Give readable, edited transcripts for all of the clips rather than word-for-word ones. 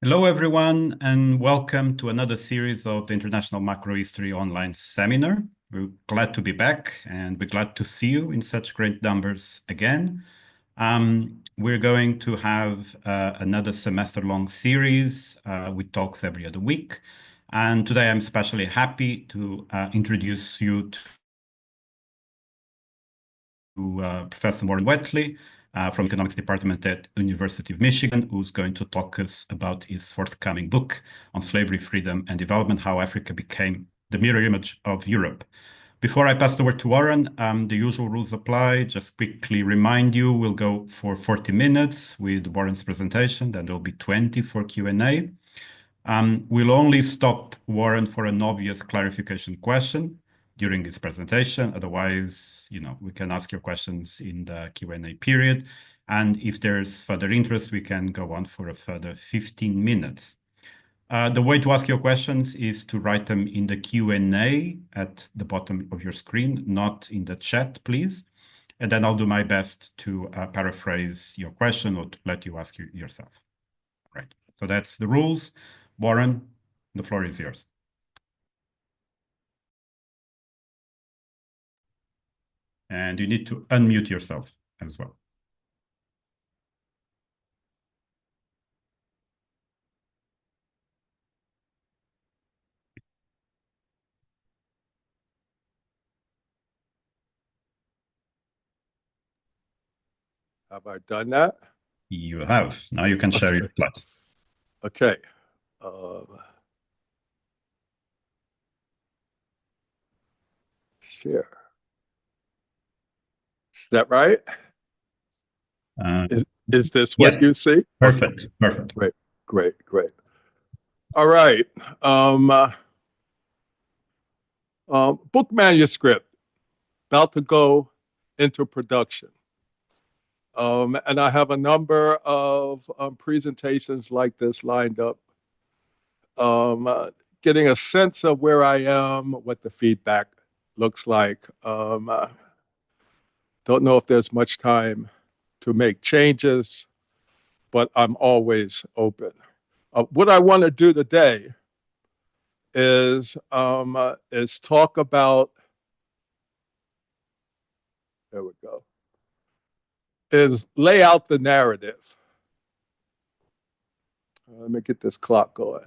Hello, everyone, and welcome to another series of the International Macrohistory Online Seminar. We're glad to be back, and we're glad to see you in such great numbers again. We're going to have another semester-long series with talks every other week. And today I'm especially happy to introduce you to Professor Warren Whatley, from the Economics Department at University of Michigan, who's going to talk us about his forthcoming book on slavery, freedom, and development, how Africa became the mirror image of Europe. Before I pass the word to Warren, the usual rules apply. Just quickly remind you, we'll go for 40 minutes with Warren's presentation, then there'll be 20 for Q&A. We'll only stop Warren for an obvious clarification question during his presentation. Otherwise, we can ask your questions in the Q&A period. And if there's further interest, we can go on for a further 15 minutes. The way to ask your questions is to write them in the Q&A at the bottom of your screen, not in the chat, please. And then I'll do my best to paraphrase your question or to let you ask yourself. Right. So that's the rules. Warren, the floor is yours. And you need to unmute yourself as well. Have I done that? You have. Now you can share your slides. Okay. Share. Is that right? Is this what you see? Perfect. Okay. Perfect. Great. All right. Book manuscript about to go into production. And I have a number of presentations like this lined up. Getting a sense of where I am, what the feedback looks like. Don't know if there's much time to make changes, but I'm always open. What I want to do today is talk about, there we go, is lay out the narrative. Let me get this clock going.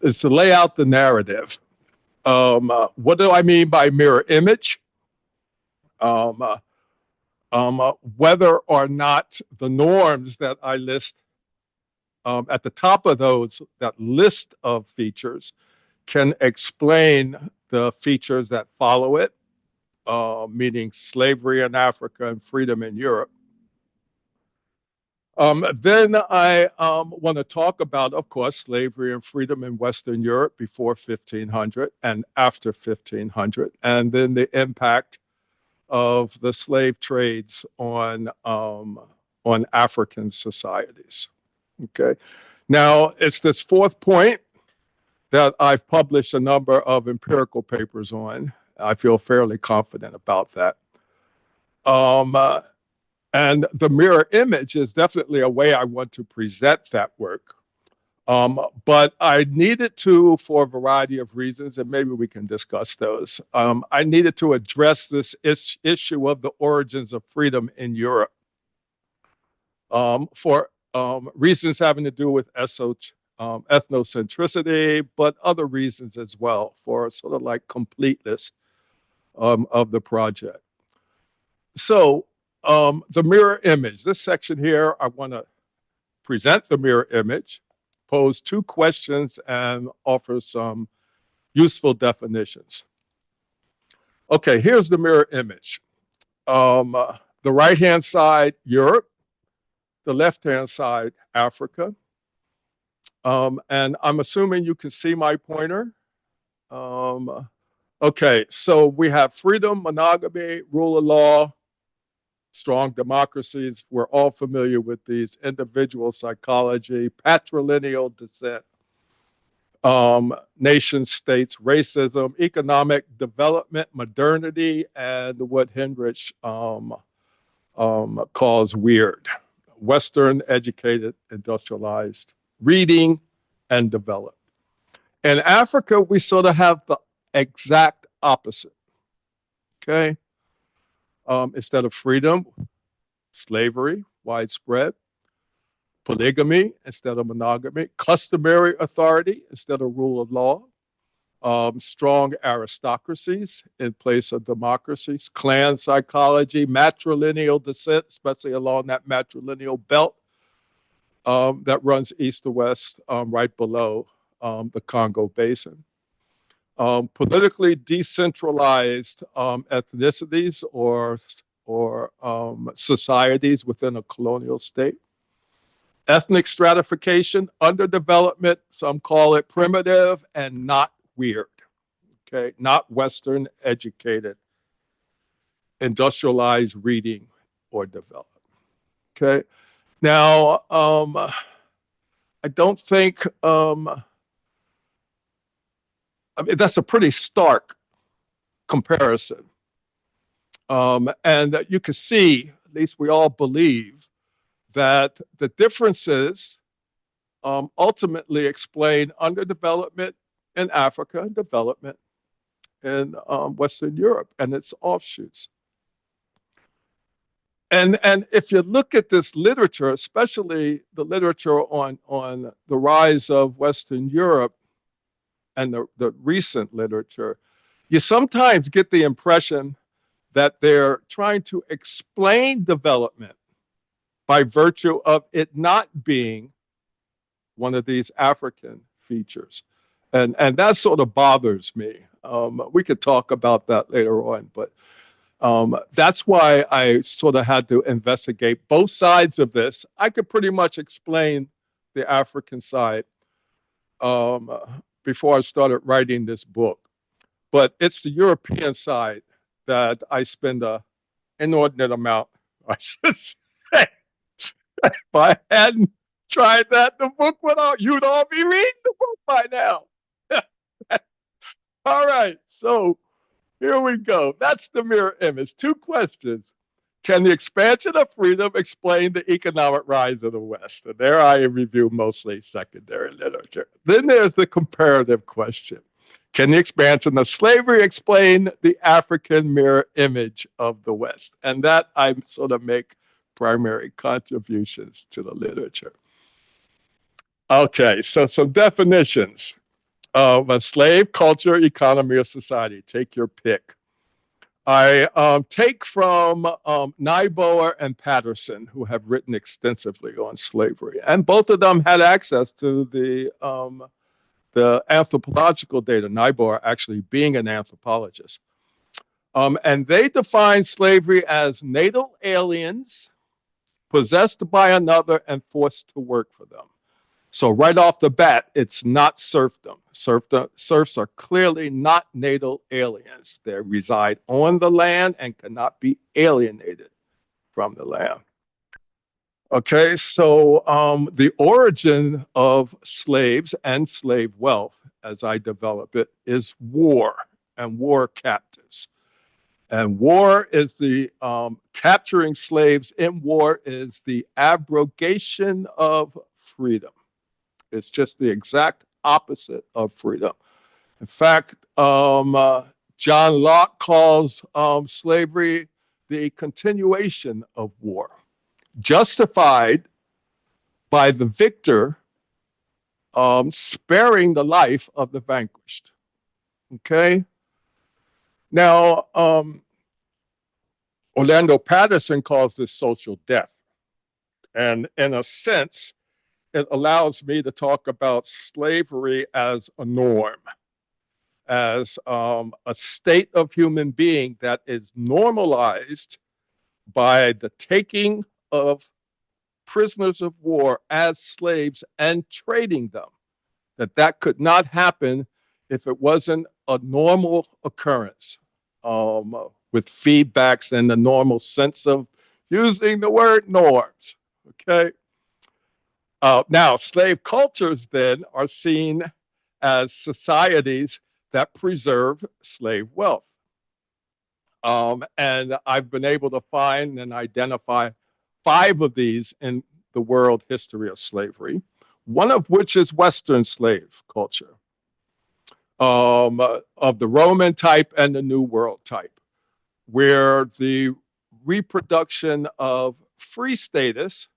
Is to lay out the narrative. What do I mean by mirror image? Whether or not the norms that I list at the top of that list of features can explain the features that follow it, meaning slavery in Africa and freedom in Europe. Then I want to talk about, of course, slavery and freedom in Western Europe before 1500 and after 1500, and then the impact of the slave trades on African societies. Okay. Now, it's this fourth point that I've published a number of empirical papers on. I feel fairly confident about that. And the mirror image is definitely a way I want to present that work. But I needed to, for a variety of reasons, and maybe we can discuss those, I needed to address this issue of the origins of freedom in Europe for reasons having to do with ethnocentricity, but other reasons as well, for sort of like completeness of the project. So the mirror image, this section here, I want to present the mirror image, pose two questions, and offer some useful definitions. Okay, here's the mirror image. The right-hand side, Europe. The left-hand side, Africa. And I'm assuming you can see my pointer. Okay, so we have freedom, monogamy, rule of law, strong democracies. We're all familiar with these. Individual psychology, patrilineal descent, nation states, racism, economic development, modernity, and what Hendrich calls weird. Western, educated, industrialized reading, and develop. In Africa, we sort of have the exact opposite. Okay? Instead of freedom, slavery, widespread. Polygamy instead of monogamy. Customary authority instead of rule of law. Strong aristocracies in place of democracies. Clan psychology, matrilineal descent, especially along that matrilineal belt that runs east to west right below the Congo Basin. Politically decentralized ethnicities or societies within a colonial state. Ethnic stratification, underdevelopment, some call it primitive and not weird, okay? Not Western educated, industrialized reading or development, okay? Now, I don't think, that's a pretty stark comparison. And you can see, at least we all believe, that the differences ultimately explain underdevelopment in Africa and development in Western Europe and its offshoots. And if you look at this literature, especially the literature on the rise of Western Europe and the recent literature, you sometimes get the impression that they're trying to explain development by virtue of it not being one of these African features. And that sort of bothers me. We could talk about that later on, but that's why I sort of had to investigate both sides of this. I could pretty much explain the African side before I started writing this book. But it's the European side that I spend an inordinate amount, I should say. If I hadn't tried that, the book would you'd all be reading the book by now. All right, so here we go. That's the mirror image. Two questions. Can the expansion of freedom explain the economic rise of the West? And there I review mostly secondary literature. Then there's the comparative question. Can the expansion of slavery explain the African mirror image of the West? And that I sort of make primary contributions to the literature. Okay, so some definitions of a slave culture, economy, or society. Take your pick. I take from Nyboer and Patterson, who have written extensively on slavery. And both of them had access to the anthropological data, Nyboer actually being an anthropologist. And they define slavery as natal aliens possessed by another and forced to work for them. So right off the bat, it's not serfdom. Serfs are clearly not natal aliens. They reside on the land and cannot be alienated from the land. Okay, so the origin of slaves and slave wealth, as I develop it, is war and war captives. And war is the capturing slaves in war is the abrogation of freedom. It's just the exact opposite of freedom. In fact, John Locke calls slavery the continuation of war, justified by the victor sparing the life of the vanquished. Okay? Now, Orlando Patterson calls this social death. And in a sense, it allows me to talk about slavery as a norm, as a state of human being that is normalized by the taking of prisoners of war as slaves and trading them. That could not happen if it wasn't a normal occurrence with feedbacks in the normal sense of using the word norms, okay? Now, slave cultures then are seen as societies that preserve slave wealth. And I've been able to find and identify 5 of these in the world history of slavery. one of which is Western slave culture, of the Roman type and the New World type, where the reproduction of free status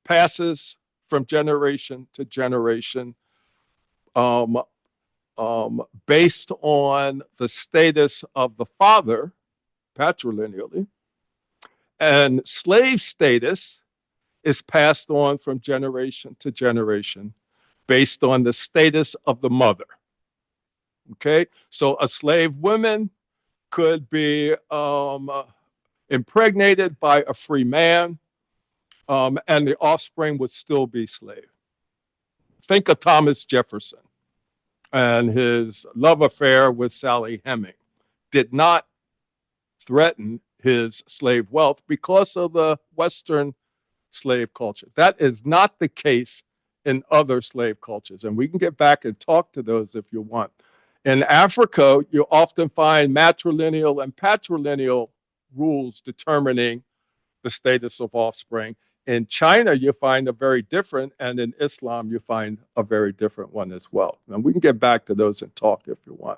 passes from generation to generation, based on the status of the father, patrilineally, and slave status is passed on from generation to generation based on the status of the mother. Okay, so a slave woman could be impregnated by a free man, and the offspring would still be slave. Think of Thomas Jefferson and his love affair with Sally Heming. Did not threaten his slave wealth because of the Western slave culture. That is not the case in other slave cultures, and we can get back and talk to those if you want. In Africa, you often find matrilineal and patrilineal rules determining the status of offspring. In China, you find a very different, and in Islam, you find a very different one as well. And we can get back to those and talk if you want.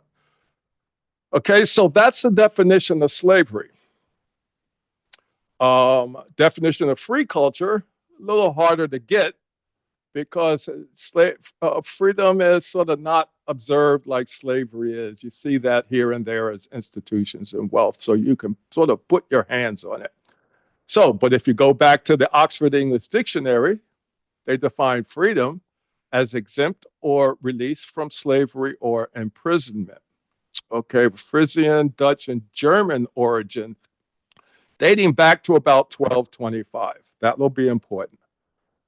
Okay, so that's the definition of slavery. Definition of free culture, a little harder to get because freedom is sort of not observed like slavery is. You see that here and there as institutions and wealth, so you can sort of put your hands on it. So, but if you go back to the Oxford English Dictionary, they define freedom as exempt or release from slavery or imprisonment. Okay, Frisian, Dutch, and German origin, dating back to about 1225. That will be important.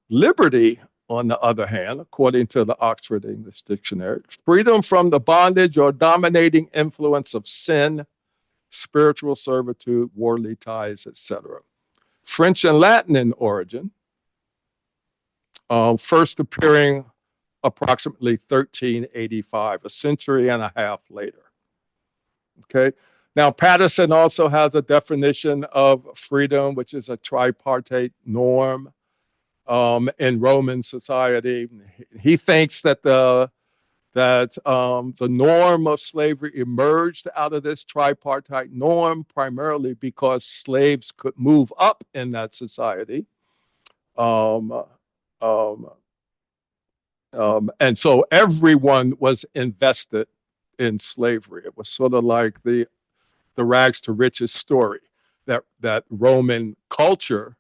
Liberty, on the other hand, according to the Oxford English Dictionary, freedom from the bondage or dominating influence of sin, spiritual servitude, worldly ties, etc. French and Latin in origin, first appearing approximately 1385, a century and a half later. Okay, now Patterson also has a definition of freedom, which is a tripartite norm in Roman society. He thinks that the norm of slavery emerged out of this tripartite norm primarily because slaves could move up in that society. And so everyone was invested in slavery. It was sort of like the rags to riches story that Roman culture,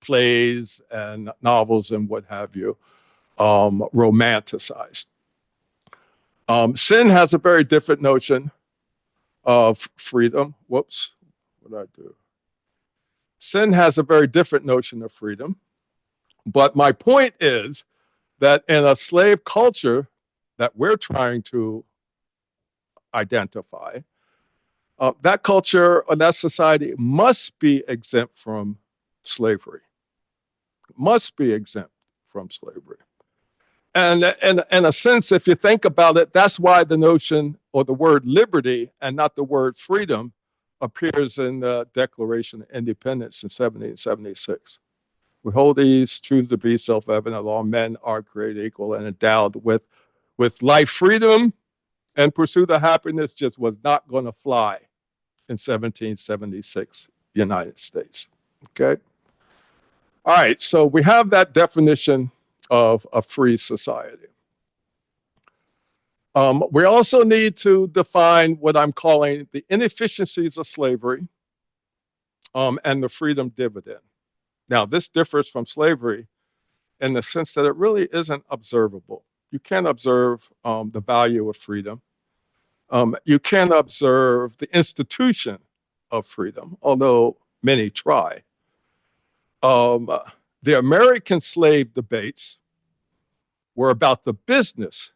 plays and novels and what have you, romanticized. Sin has a very different notion of freedom. Whoops, what did I do? Sin has a very different notion of freedom. But my point is that in a slave culture that we're trying to identify, that culture or that society must be exempt from slavery. Must be exempt from slavery. And in a sense, if you think about it, that's why the notion or the word liberty and not the word freedom appears in the Declaration of Independence in 1776. We hold these truths to be self-evident, all men are created equal and endowed with life, freedom, and pursuit of happiness just was not going to fly in 1776 United States. Okay? All right, so we have that definition of a free society. We also need to define what I'm calling the inefficiencies of slavery and the freedom dividend. Now, this differs from slavery in the sense that it really isn't observable. You can't observe the value of freedom. You can't observe the institution of freedom, although many try. The American slave debates were about the business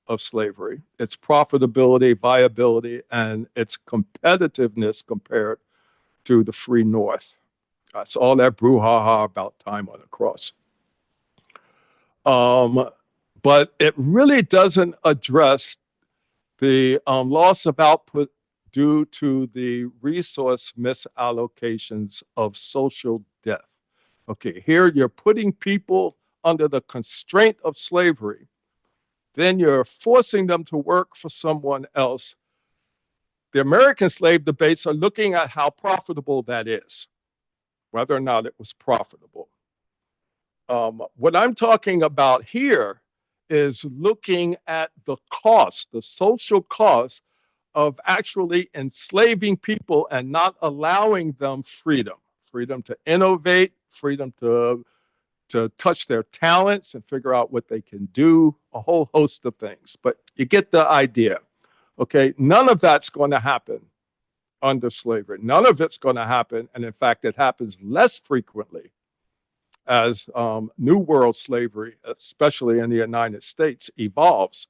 of slavery, its profitability, viability, and its competitiveness compared to the free North. That's all that brouhaha about time on the cross. But it really doesn't address the loss of output due to the resource misallocations of social death. Okay, here you're putting people under the constraint of slavery, then you're forcing them to work for someone else. The American slave debates are looking at how profitable that is, whether or not it was profitable. What I'm talking about here is looking at the cost, the social cost of actually enslaving people and not allowing them freedom to innovate, freedom to touch their talents and figure out what they can do, a whole host of things. But you get the idea, okay? None of that's going to happen under slavery. None of it's going to happen, and in fact, it happens less frequently as New World slavery, especially in the United States, evolves,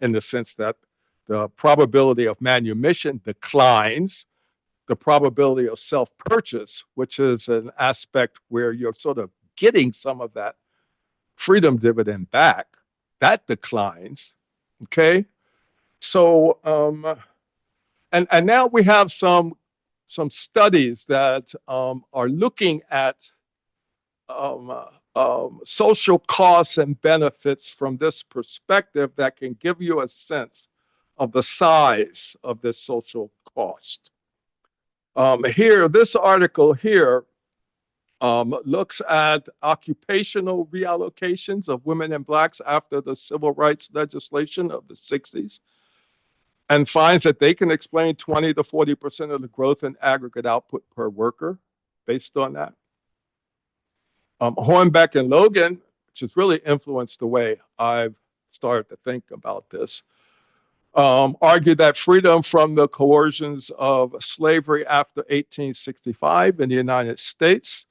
in the sense that the probability of manumission declines, the probability of self-purchase, which is an aspect where you're sort of getting some of that freedom dividend back, that declines, okay? So, and now we have some studies that are looking at social costs and benefits from this perspective that can give you a sense of the size of this social cost. Here, this article here looks at occupational reallocations of women and blacks after the civil rights legislation of the 60s, and finds that they can explain 20 to 40% of the growth in aggregate output per worker based on that. Hornbeck and Logan, which has really influenced the way I've started to think about this, argued that freedom from the coercions of slavery after 1865 in the United States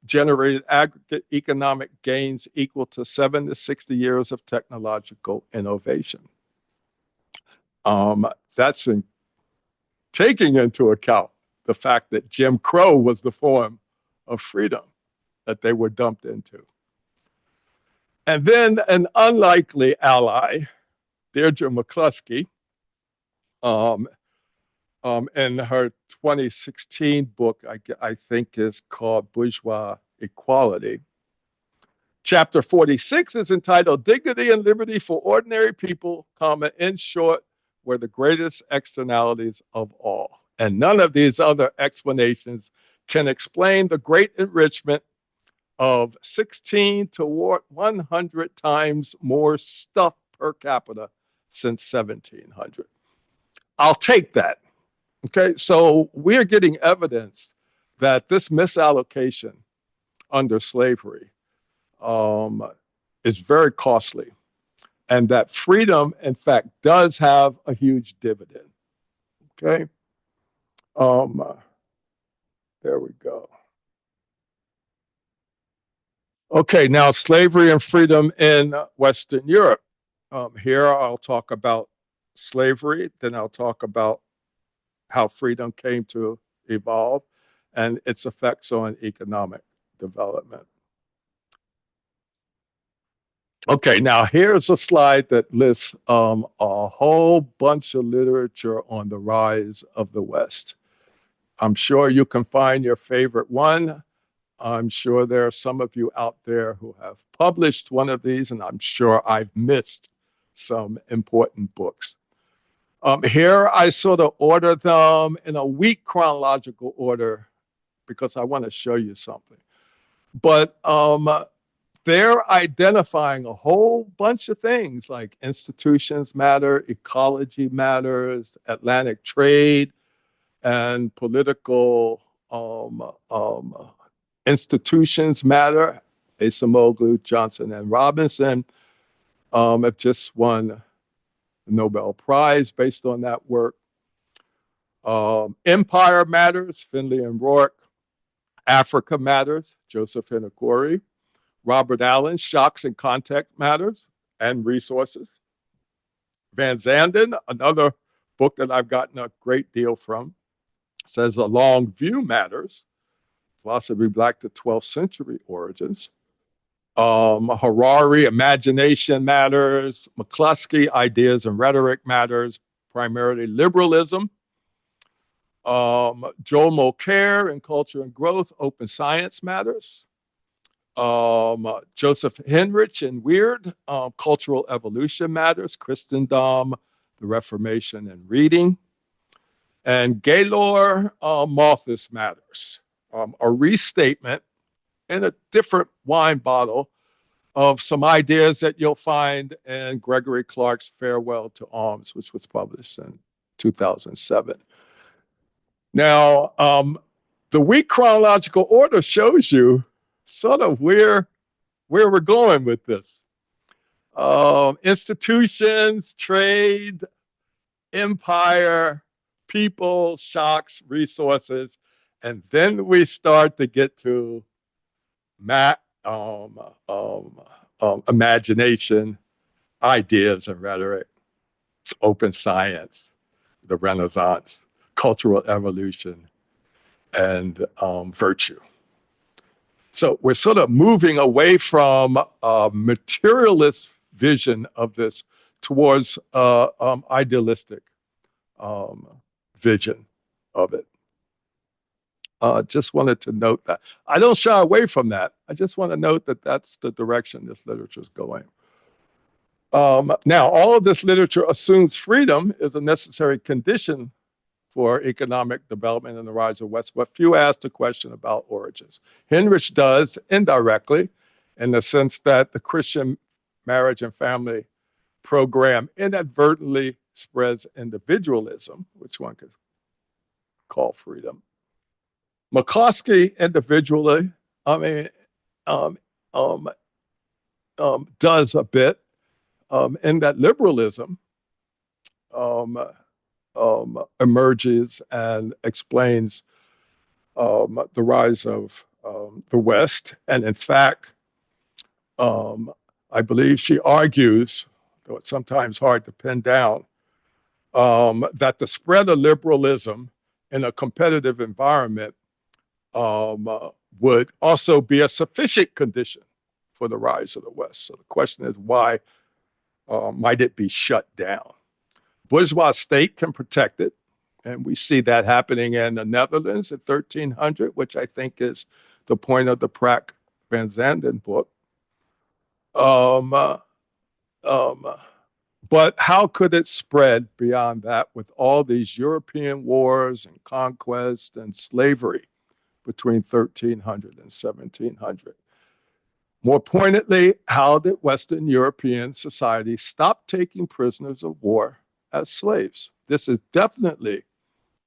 generated aggregate economic gains equal to 7 to 60 years of technological innovation. That's taking into account the fact that Jim Crow was the form of freedom that they were dumped into. And then an unlikely ally, Deirdre McCluskey, in her 2016 book, I think is called Bourgeois Equality. Chapter 46 is entitled Dignity and Liberty for Ordinary People, in short, were the greatest externalities of all. And none of these other explanations can explain the great enrichment of 16 to 100 times more stuff per capita since 1700. I'll take that. Okay, so we're getting evidence that this misallocation under slavery is very costly, and that freedom, in fact, does have a huge dividend. Okay, there we go. Okay, now slavery and freedom in Western Europe. Here I'll talk about slavery, then I'll talk about how freedom came to evolve and its effects on economic development. Okay, now here's a slide that lists a whole bunch of literature on the rise of the West. I'm sure you can find your favorite one. I'm sure there are some of you out there who have published one of these, and I'm sure I've missed some important books. Here I sort of order them in a weak chronological order because I want to show you something. But they're identifying a whole bunch of things like institutions matter, ecology matters, Atlantic trade, and political institutions matter. Acemoglu, Johnson, and Robinson have just won the Nobel Prize based on that work. Empire matters, Finley and Rourke. Africa matters, Joseph Hinekori. Robert Allen, Shocks and Context Matters and Resources. Van Zanden, another book that I've gotten a great deal from, says A Long View Matters, Philosophy Back to 12th Century Origins. Harari, Imagination Matters. McCluskey, Ideas and Rhetoric Matters, primarily liberalism. Joel Mokyr in Culture and Growth, Open Science Matters. Joseph Henrich and Weird, Cultural Evolution Matters, Christendom, the Reformation and Reading. And Gaylor, Malthus Matters, a restatement in a different wine bottle of some ideas that you'll find in Gregory Clark's Farewell to Alms, which was published in 2007. Now, the weak chronological order shows you sort of where we're going with this. Institutions, trade, empire, people, shocks, resources, and then we start to get to imagination, ideas, and rhetoric, open science, the Renaissance, cultural evolution, and virtue. So we're sort of moving away from a materialist vision of this towards idealistic vision of it. Just wanted to note that. I don't shy away from that. I just want to note that that's the direction this literature is going. Now, all of this literature assumes freedom is a necessary condition for economic development and the rise of West, but few ask the question about origins. Henrich does indirectly, in the sense that the Christian marriage and family program inadvertently spreads individualism, which one could call freedom. McCloskey individually, does a bit in that liberalism emerges and explains the rise of the West. And in fact, I believe she argues, though it's sometimes hard to pin down, that the spread of liberalism in a competitive environment would also be a sufficient condition for the rise of the West. So the question is, why might it be shut down? Bourgeois state can protect it, and we see that happening in the Netherlands in 1300, which I think is the point of the Prak van Zanden book. But how could it spread beyond that with all these European wars and conquest and slavery between 1300 and 1700? More pointedly, how did Western European society stop taking prisoners of war as slaves? This is definitely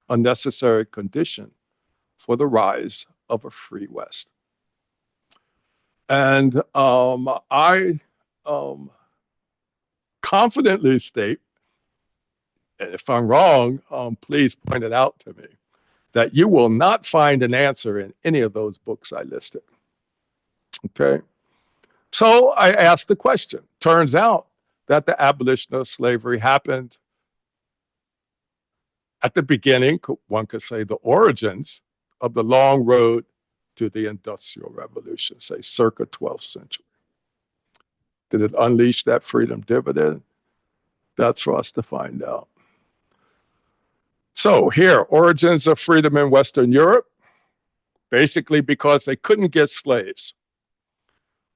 a necessary condition for the rise of a free West. And I confidently state, and if I'm wrong, please point it out to me, that you will not find an answer in any of those books I listed. Okay? So I asked the question. Turns out that the abolition of slavery happened at the beginning, one could say the origins of the long road to the Industrial Revolution, say circa 12th century. Did it unleash that freedom dividend? That's for us to find out. So here, origins of freedom in Western Europe, basically because they couldn't get slaves.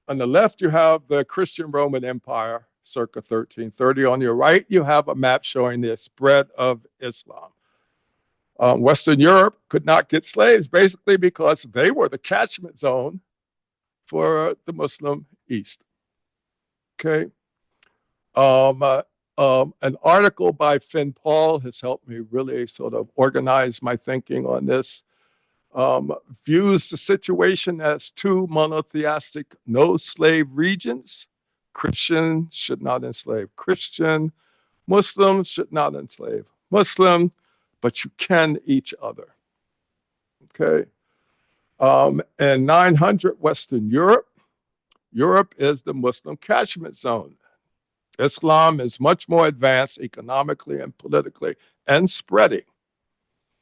On the left, you have the Christian Roman Empire, circa 1330. On your right, you have a map showing the spread of Islam. Western Europe could not get slaves, basically because they were the catchment zone for the Muslim East. Okay. An article by Finn Paul has helped me really sort of organize my thinking on this. Views the situation as two monotheistic, no-slave regions. Christians should not enslave Christian. Muslims should not enslave Muslim, but you can each other. Okay. In 900 Western Europe, Europe is the Muslim catchment zone. Islam is much more advanced economically and politically and spreading.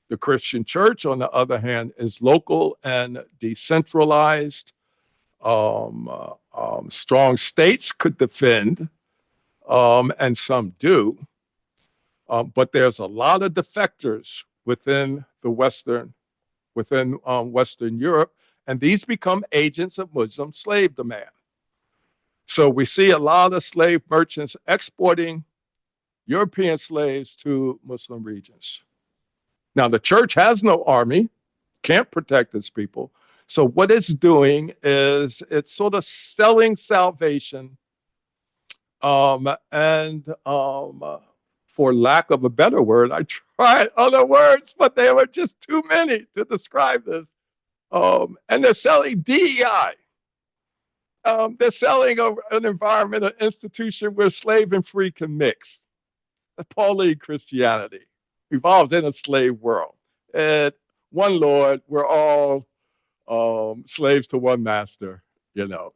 The Christian church, on the other hand, is local and decentralized. Strong states could defend, and some do. But there's a lot of defectors within Western Europe, And these become agents of Muslim slave demand. So we see a lot of slave merchants exporting European slaves to Muslim regions. Now, the church has no army, can't protect its people. So what it's doing is it's sort of selling salvation for lack of a better word, I tried other words, but they were just too many to describe this. And they're selling DEI. They're selling an environment, an institution where slave and free can mix. The Pauline Christianity evolved in a slave world. And one Lord, we're all slaves to one master, you know.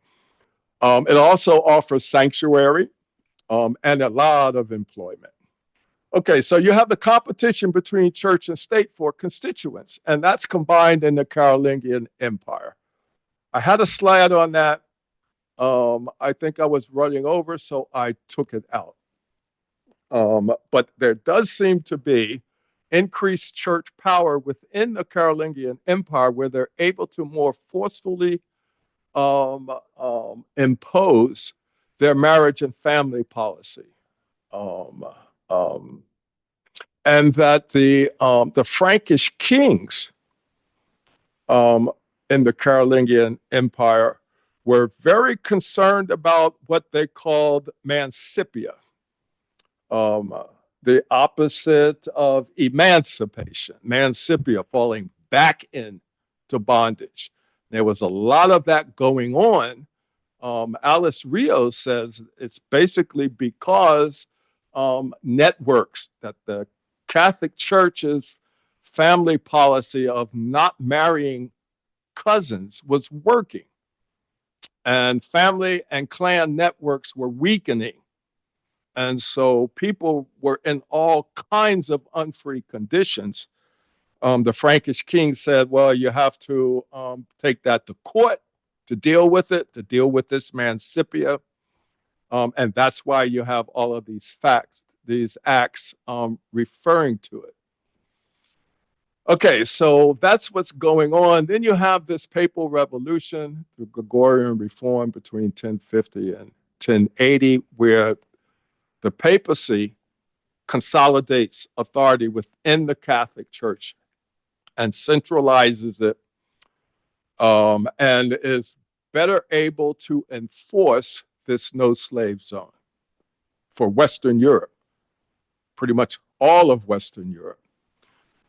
It also offers sanctuary and a lot of employment. Okay, so you have the competition between church and state for constituents, and that's combined in the Carolingian Empire. I had a slide on that. I think I was running over, so I took it out. But there does seem to be increased church power within the Carolingian Empire where they're able to more forcefully impose their marriage and family policy. And that the Frankish kings in the Carolingian Empire were very concerned about what they called mancipia, the opposite of emancipation, mancipia, falling back into bondage. There was a lot of that going on. Alice Rios says it's basically because networks, that the Catholic Church's family policy of not marrying cousins was working. And family and clan networks were weakening. And so people were in all kinds of unfree conditions. The Frankish king said, well, you have to take that to court to deal with it, to deal with this mancipia. And that's why you have all of these facts, these acts referring to it. Okay, so that's what's going on. Then you have this papal revolution, the Gregorian reform between 1050 and 1080, where the papacy consolidates authority within the Catholic Church and centralizes it, and is better able to enforce this no slave zone for Western Europe, pretty much all of Western Europe,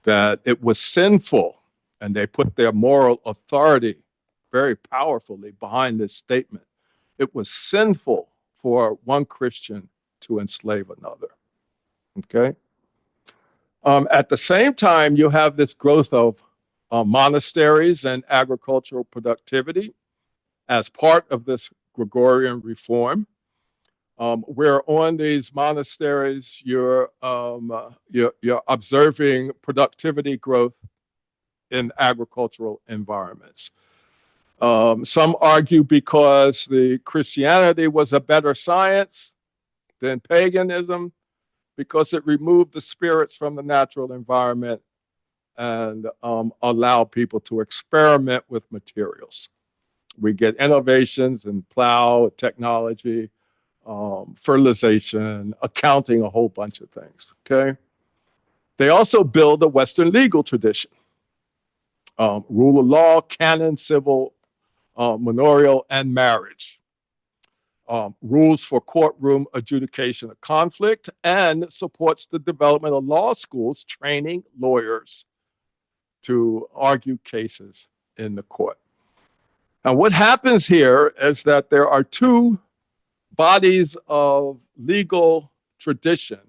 that it was sinful, and they put their moral authority very powerfully behind this statement. It was sinful for one Christian to enslave another, okay? At the same time, you have this growth of monasteries and agricultural productivity as part of this Gregorian reform, where on these monasteries you're observing productivity growth in agricultural environments. Some argue because the Christianity was a better science than paganism, because it removed the spirits from the natural environment and allowed people to experiment with materials. We get innovations in plow, technology, fertilization, accounting, a whole bunch of things, okay? They also build a Western legal tradition. Rule of law, canon, civil, manorial, and marriage. Rules for courtroom adjudication of conflict, and supports the development of law schools training lawyers to argue cases in the court. Now, what happens here is that there are two bodies of legal tradition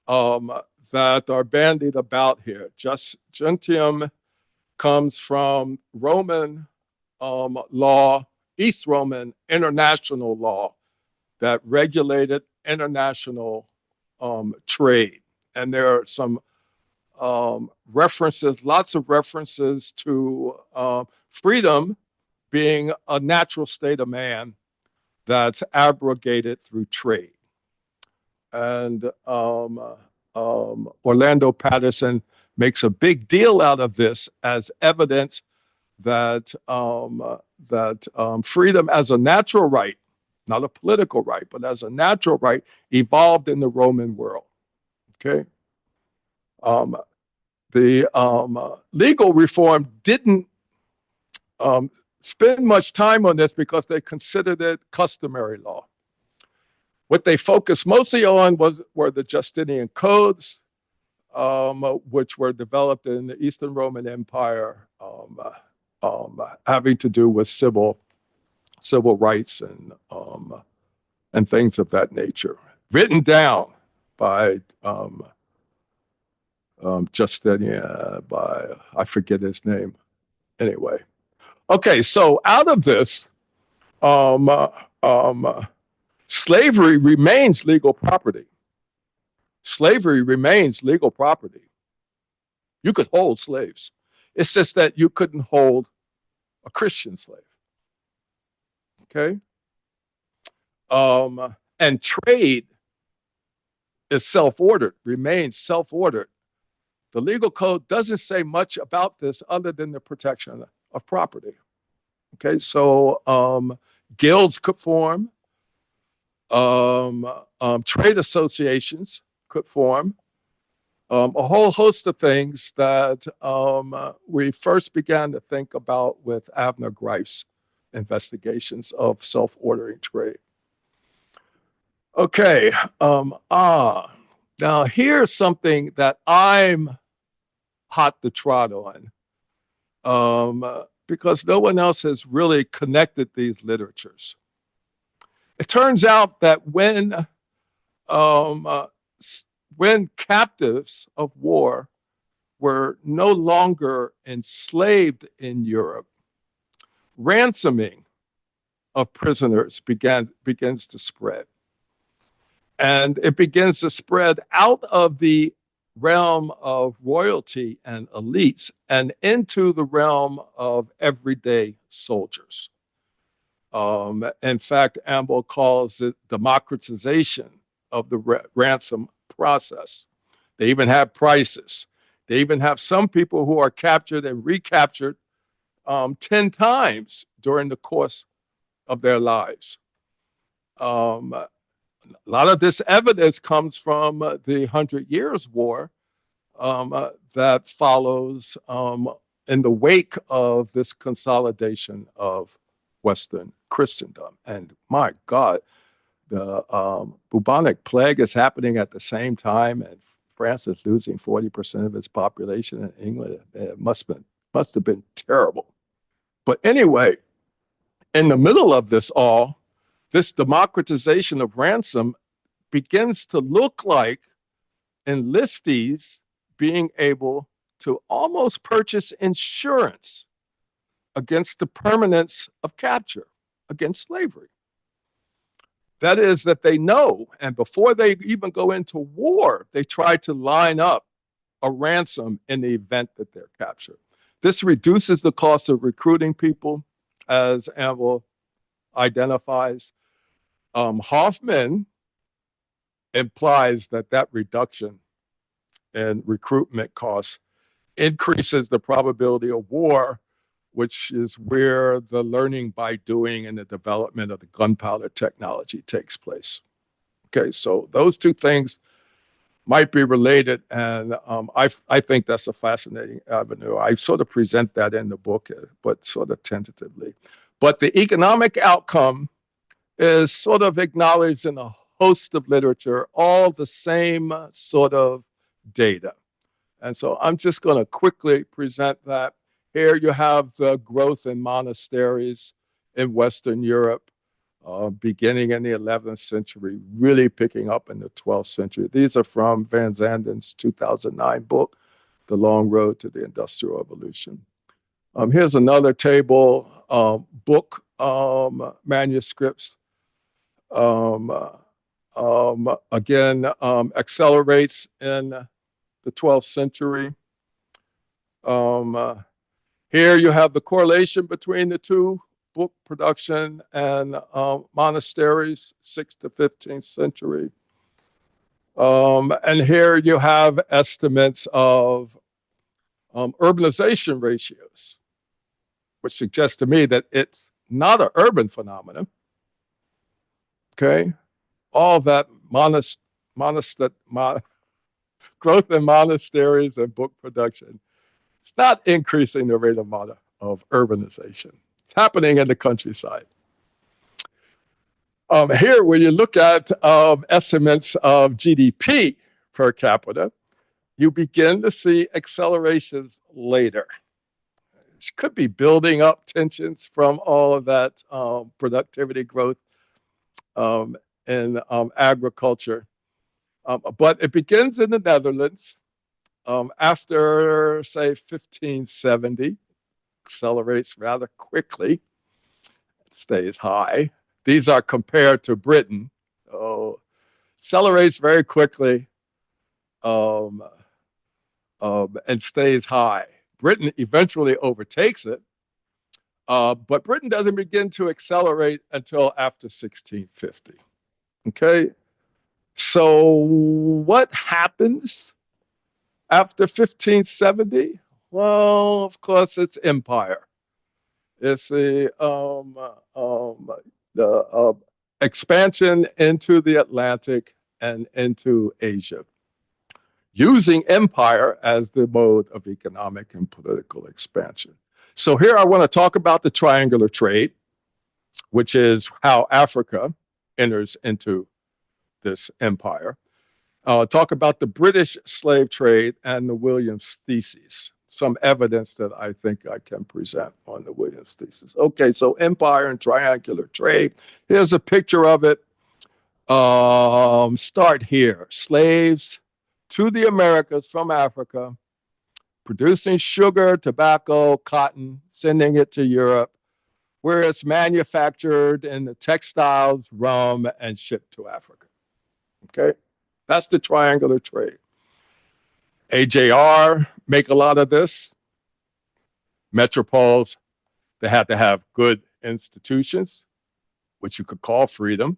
that are bandied about here. Gentium comes from Roman law, East Roman international law that regulated international trade. And there are some references, lots of references to freedom being a natural state of man that's abrogated through trade. And Orlando Patterson makes a big deal out of this as evidence that freedom as a natural right, not a political right, but as a natural right, evolved in the Roman world. Okay, the legal reform didn't spend much time on this because they considered it customary law. What they focused mostly on were the Justinian codes, which were developed in the Eastern Roman Empire, having to do with civil rights and things of that nature, written down by Justinian, by I forget his name. Anyway, okay, so out of this, slavery remains legal property. Slavery remains legal property. You could hold slaves. It's just that you couldn't hold a Christian slave. Okay? And trade is self-ordered, remains self-ordered. The legal code doesn't say much about this other than the protection of property. Okay, so guilds could form, trade associations could form, a whole host of things that we first began to think about with Abner Greif's investigations of self-ordering trade. Okay, now here's something that I'm hot to trot on, because no one else has really connected these literatures. It turns out that when captives of war were no longer enslaved in Europe, ransoming of prisoners begins to spread. And it begins to spread out of the realm of royalty and elites and into the realm of everyday soldiers. In fact, Amble calls it democratization of the ransom process. They even have prices. They even have some people who are captured and recaptured 10 times during the course of their lives. A lot of this evidence comes from the 100 Years' War that follows in the wake of this consolidation of Western Christendom. And my God, the bubonic plague is happening at the same time, and France is losing 40% of its population. In England, it must have been terrible. But anyway, in the middle of this all, this democratization of ransom begins to look like enlistees being able to almost purchase insurance against the permanence of capture, against slavery. That is, that they know, and before they even go into war, they try to line up a ransom in the event that they're captured. This reduces the cost of recruiting people, as Amble identifies. Hoffman implies that reduction in recruitment costs increases the probability of war, which is where the learning by doing and the development of the gunpowder technology takes place. Okay, so those two things might be related, and I think that's a fascinating avenue. I sort of present that in the book, but sort of tentatively. But the economic outcome is sort of acknowledged in a host of literature, all the same sort of data. And so I'm just going to quickly present that. Here you have the growth in monasteries in Western Europe, beginning in the 11th century, really picking up in the 12th century. These are from Van Zanden's 2009 book, The Long Road to the Industrial Revolution. Here's another table, book manuscripts. Again, accelerates in the 12th century. Here you have the correlation between the two, book production and monasteries, 6th to 15th century. And here you have estimates of urbanization ratios. which suggests to me that it's not an urban phenomenon. Okay, all that growth in monasteries and book production, it's not increasing the rate of urbanization. It's happening in the countryside. Here, when you look at estimates of GDP per capita, you begin to see accelerations later. It could be building up tensions from all of that productivity growth in agriculture. But it begins in the Netherlands after, say, 1570, accelerates rather quickly, stays high. These are compared to Britain. Accelerates very quickly and stays high. Britain eventually overtakes it, but Britain doesn't begin to accelerate until after 1650. Okay, so what happens after 1570? Well, of course, it's empire. It's the expansion into the Atlantic and into Asia, using empire as the mode of economic and political expansion. So here I want to talk about the triangular trade, which is how Africa enters into this empire. Talk about the British slave trade and the Williams thesis. Some evidence that I think I can present on the Williams thesis. Okay, so empire and triangular trade. Here's a picture of it. Start here. Slaves to the Americas from Africa, producing sugar, tobacco, cotton, sending it to Europe, where it's manufactured in the textiles, rum, and shipped to Africa. Okay, that's the triangular trade. AJR make a lot of this. Metropoles, they had to have good institutions, which you could call freedom.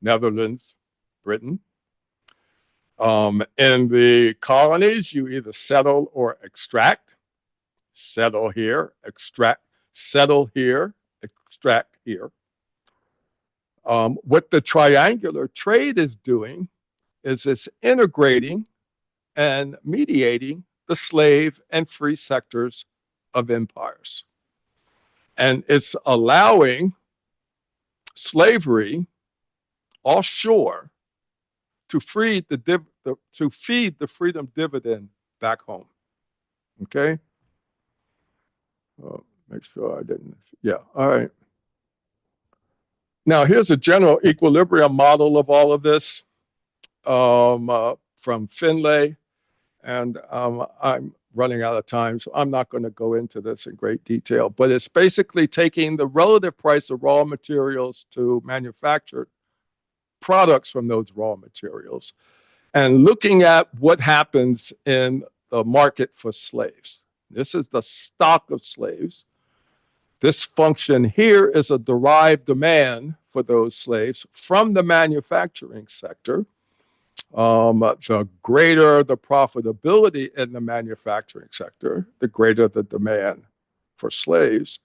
Netherlands, Britain. In the colonies, you either settle or extract. Settle here, extract. Settle here, extract here. What the triangular trade is doing is it's integrating and mediating the slave and free sectors of empires. And it's allowing slavery offshore to feed the freedom dividend back home. Okay? Make sure I didn't. Yeah, all right. Now, here's a general equilibrium model of all of this from Finlay. And I'm running out of time, so I'm not going to go into this in great detail. But it's basically taking the relative price of raw materials to manufactured products from those raw materials and looking at what happens in the market for slaves. This is the stock of slaves. This function here is a derived demand for those slaves from the manufacturing sector. The greater the profitability in the manufacturing sector, the greater the demand for slaves.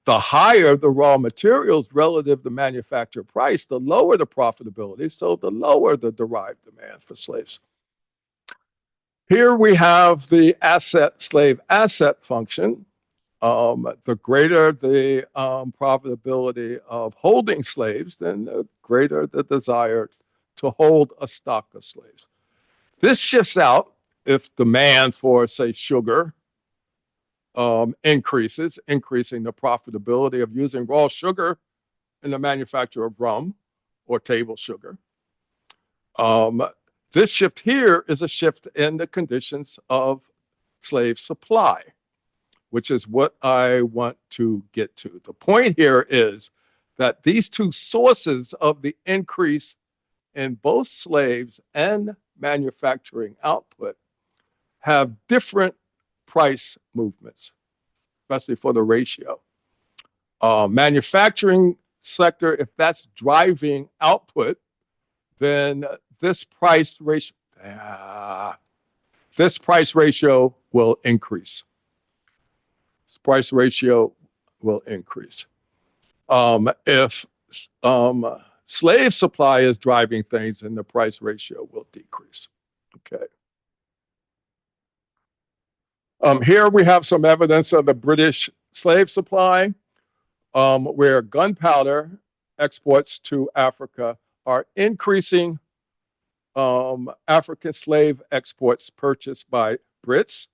The higher the raw materials relative to manufacturer price, the lower the profitability, so the lower the derived demand for slaves. Here we have the slave asset function. The greater the profitability of holding slaves, then the greater the desire to hold a stock of slaves. This shifts out if demand for, say, sugar increases, increasing the profitability of using raw sugar in the manufacture of rum or table sugar. This shift here is a shift in the conditions of slave supply, which is what I want to get to. The point here is that these two sources of the increase in both slaves and manufacturing output have different price movements, especially for the ratio. Manufacturing sector, if that's driving output, then this price ratio will increase. This price ratio will increase. If slave supply is driving things, then the price ratio will decrease. Okay. Here we have some evidence of the British slave supply, where gunpowder exports to Africa are increasing African slave exports purchased by Brits.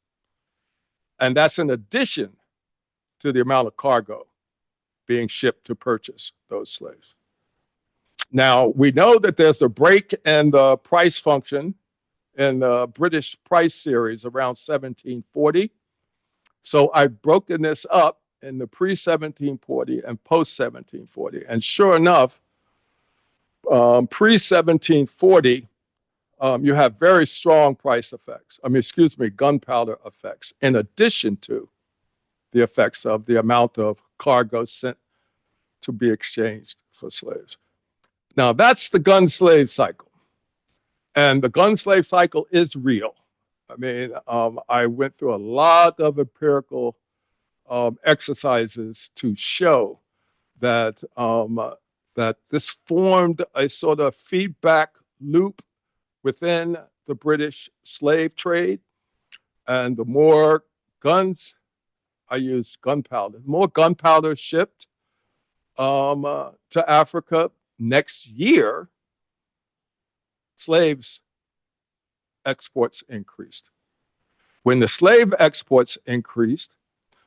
And that's in addition to the amount of cargo being shipped to purchase those slaves. Now, we know that there's a break in the price function in the British price series around 1740. So I've broken this up in the pre-1740 and post-1740. And sure enough, pre-1740, you have very strong price effects. Gunpowder effects, in addition to the effects of the amount of cargo sent to be exchanged for slaves. Now, that's the gun slave cycle. And the gun slave cycle is real. I mean, I went through a lot of empirical exercises to show that, that this formed a sort of feedback loop within the British slave trade. And the more guns, I use gunpowder, the more gunpowder shipped to Africa next year, slaves exports increased. When the slave exports increased,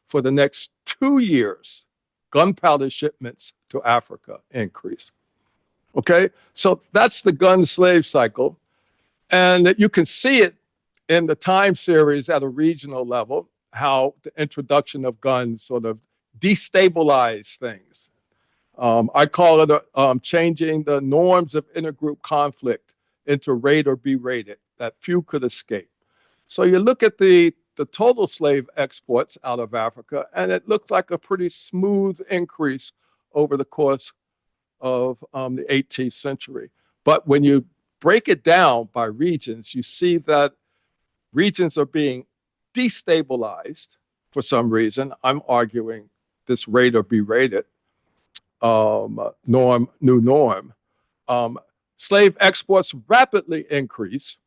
for the next 2 years, gunpowder shipments to Africa increased. Okay, so that's the gun slave cycle. And you can see it in the time series at a regional level, how the introduction of guns sort of destabilize things. I call it changing the norms of intergroup conflict into rate or be rated, that few could escape. So you look at the total slave exports out of Africa, and it looks like a pretty smooth increase over the course of the 18th century. But when you break it down by regions, you see that regions are being destabilized for some reason. I'm arguing this rate or be rated new norm. Slave exports rapidly increase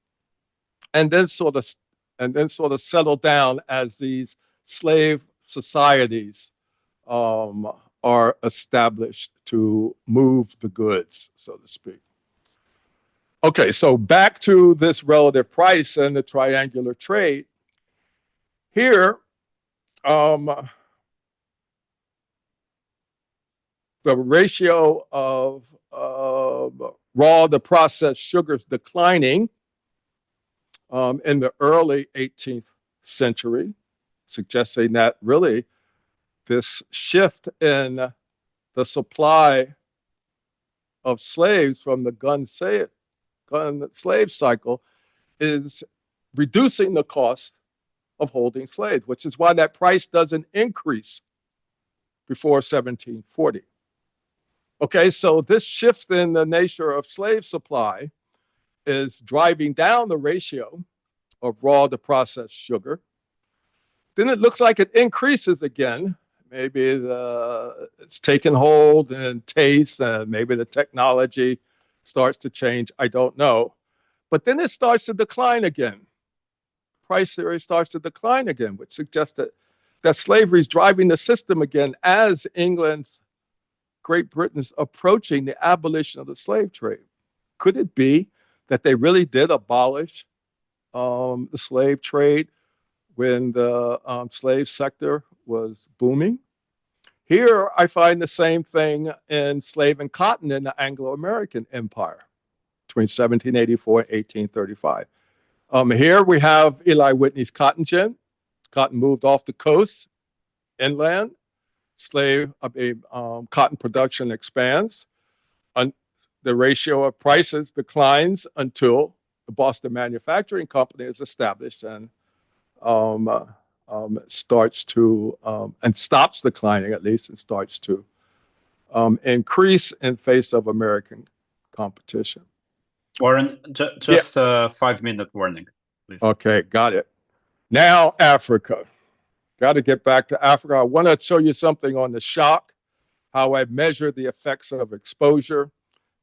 and then sort of settle down as these slave societies are established to move the goods, so to speak. Okay, so back to this relative price and the triangular trade. Here, the ratio of raw to processed sugars declining in the early 18th century, suggesting that really this shift in the supply of slaves from the gun slave cycle is reducing the cost of holding slaves, which is why that price doesn't increase before 1740. Okay, so this shift in the nature of slave supply is driving down the ratio of raw to processed sugar. Then it looks like it increases again. Maybe it's taken hold in taste, and maybe the technology starts to change. I don't know. But then it starts to decline again. Price theory starts to decline again, which suggests that slavery is driving the system again as Great Britain's approaching the abolition of the slave trade. Could it be that they really did abolish the slave trade when the slave sector was booming? Here, I find the same thing in slave and cotton in the Anglo-American Empire between 1784 and 1835. Here we have Eli Whitney's cotton gin. Cotton moved off the coast, inland. Cotton production expands. The ratio of prices declines until the Boston Manufacturing Company is established and starts to, and stops declining at least, and starts to increase in face of American competition. Warren, just a 5-minute warning, please. Okay, got it. Now Africa. got to get back to Africa. I want to show you something on the shock, how I measure the effects of exposure,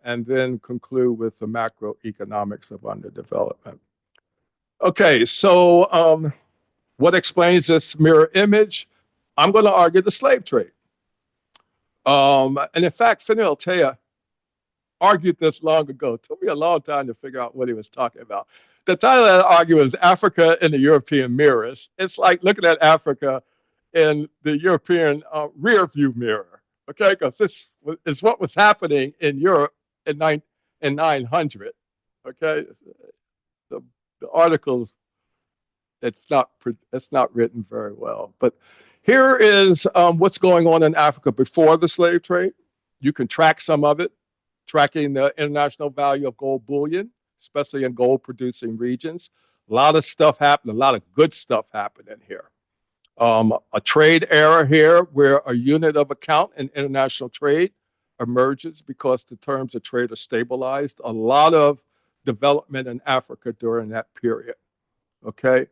and then conclude with the macroeconomics of underdevelopment. Okay, so what explains this mirror image? I'm going to argue the slave trade. And in fact, Finel Tea argued this long ago. It took me a long time to figure out what he was talking about. The title of that argument is Africa in the European Mirrors. It's like looking at Africa in the European rear view mirror, okay? Because this is what was happening in Europe in 900, okay? The article, it's not written very well. But here is what's going on in Africa before the slave trade. You can track some of it, tracking the international value of gold bullion, especially in gold-producing regions. A lot of stuff happened, a lot of good stuff happened in here. A trade era here where a unit of account in international trade emerges because the terms of trade are stabilized. A lot of development in Africa during that period, okay?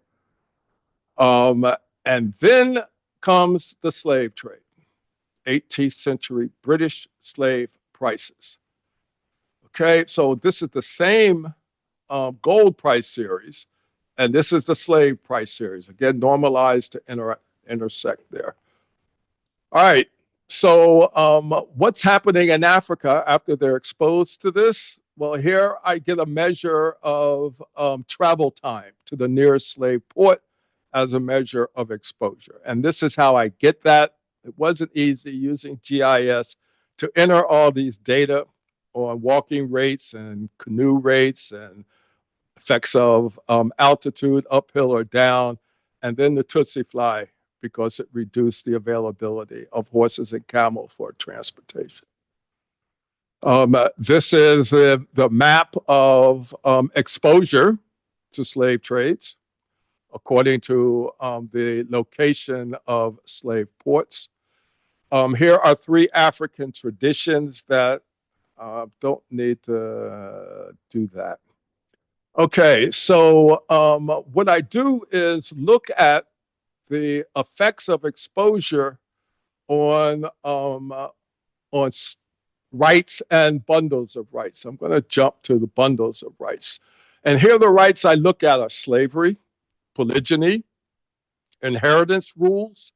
And then comes the slave trade, 18th century British slave prices. Okay, so this is the same gold price series, and this is the slave price series. Again, normalized to intersect there. All right, so what's happening in Africa after they're exposed to this? Well, here I get a measure of travel time to the nearest slave port as a measure of exposure. And this is how I get that. It wasn't easy using GIS to enter all these data on walking rates and canoe rates and effects of altitude, uphill or down, and then the Tutsi fly because it reduced the availability of horses and camel for transportation. This is the map of exposure to slave trades according to the location of slave ports. Here are 3 African traditions that don't need to do that. Okay, so what I do is look at the effects of exposure on rights and bundles of rights. I'm going to jump to the bundles of rights. And here the rights I look at are slavery, polygyny, inheritance rules,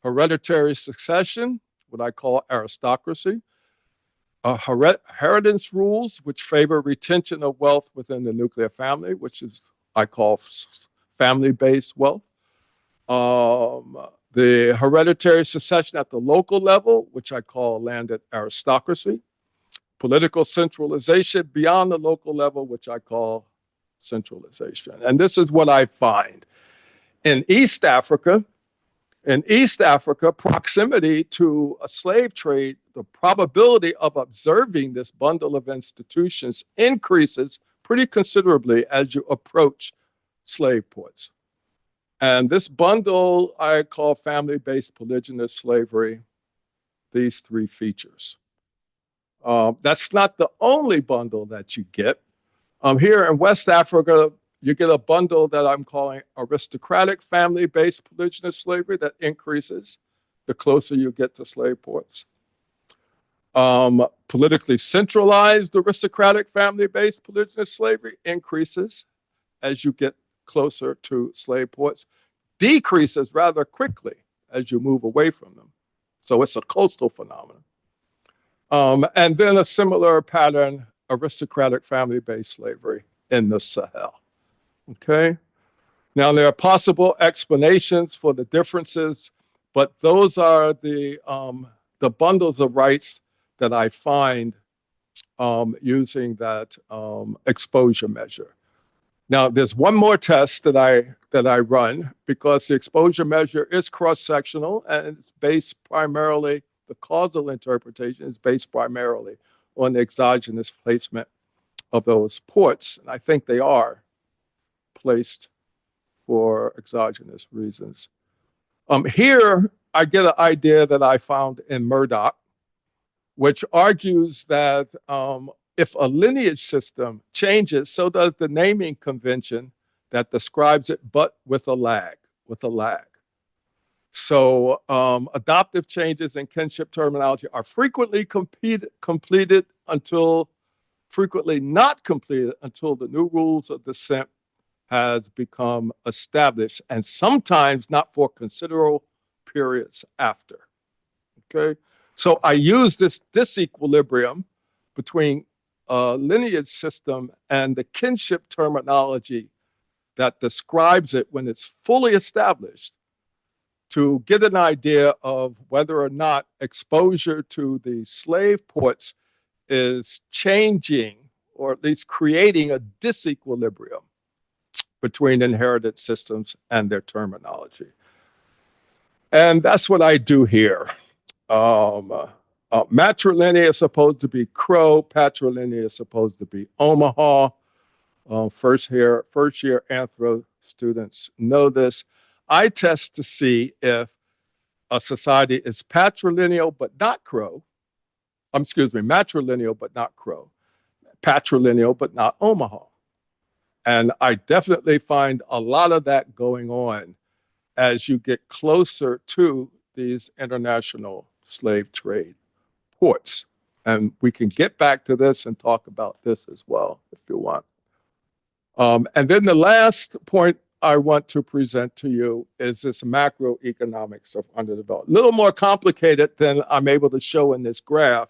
hereditary succession, what I call aristocracy, inheritance rules, which favor retention of wealth within the nuclear family, which is I call family-based wealth. The hereditary succession at the local level, which I call landed aristocracy. Political centralization beyond the local level, which I call centralization. And this is what I find. In East Africa, proximity to a slave trade, the probability of observing this bundle of institutions increases pretty considerably as you approach slave ports. And this bundle I call family-based polygynous slavery, these 3 features. That's not the only bundle that you get. Here in West Africa, you get a bundle that I'm calling aristocratic family-based polygynous slavery that increases the closer you get to slave ports. Politically centralized aristocratic family-based polygynous slavery increases as you get closer to slave ports, decreases rather quickly as you move away from them. So it's a coastal phenomenon. And then a similar pattern, aristocratic family-based slavery in the Sahel. Okay. Now there are possible explanations for the differences, but those are the bundles of rights that I find using that exposure measure. Now there's one more test that I run because the exposure measure is cross-sectional and it's based primarily, the causal interpretation is based primarily on the exogenous placement of those ports. And I think they are placed for exogenous reasons. Here, I get an idea that I found in Murdoch, which argues that if a lineage system changes, so does the naming convention that describes it, but with a lag. So adoptive changes in kinship terminology are frequently frequently not completed until the new rules of descent has become established, and sometimes not for considerable periods after. Okay, so I use this disequilibrium between a lineage system and the kinship terminology that describes it when it's fully established to get an idea of whether or not exposure to the slave ports is changing or at least creating a disequilibrium between inherited systems and their terminology. And that's what I do here. Matrilineal is supposed to be Crow, patrilineal is supposed to be Omaha. First year anthro students know this. I test to see if a society is patrilineal but not Crow. Matrilineal but not Crow. Patrilineal but not Omaha. And I definitely find a lot of that going on as you get closer to these international slave trade ports. And we can get back to this and talk about this as well, if you want. And then the last point I want to present to you is this macroeconomics of underdevelopment. A little more complicated than I'm able to show in this graph,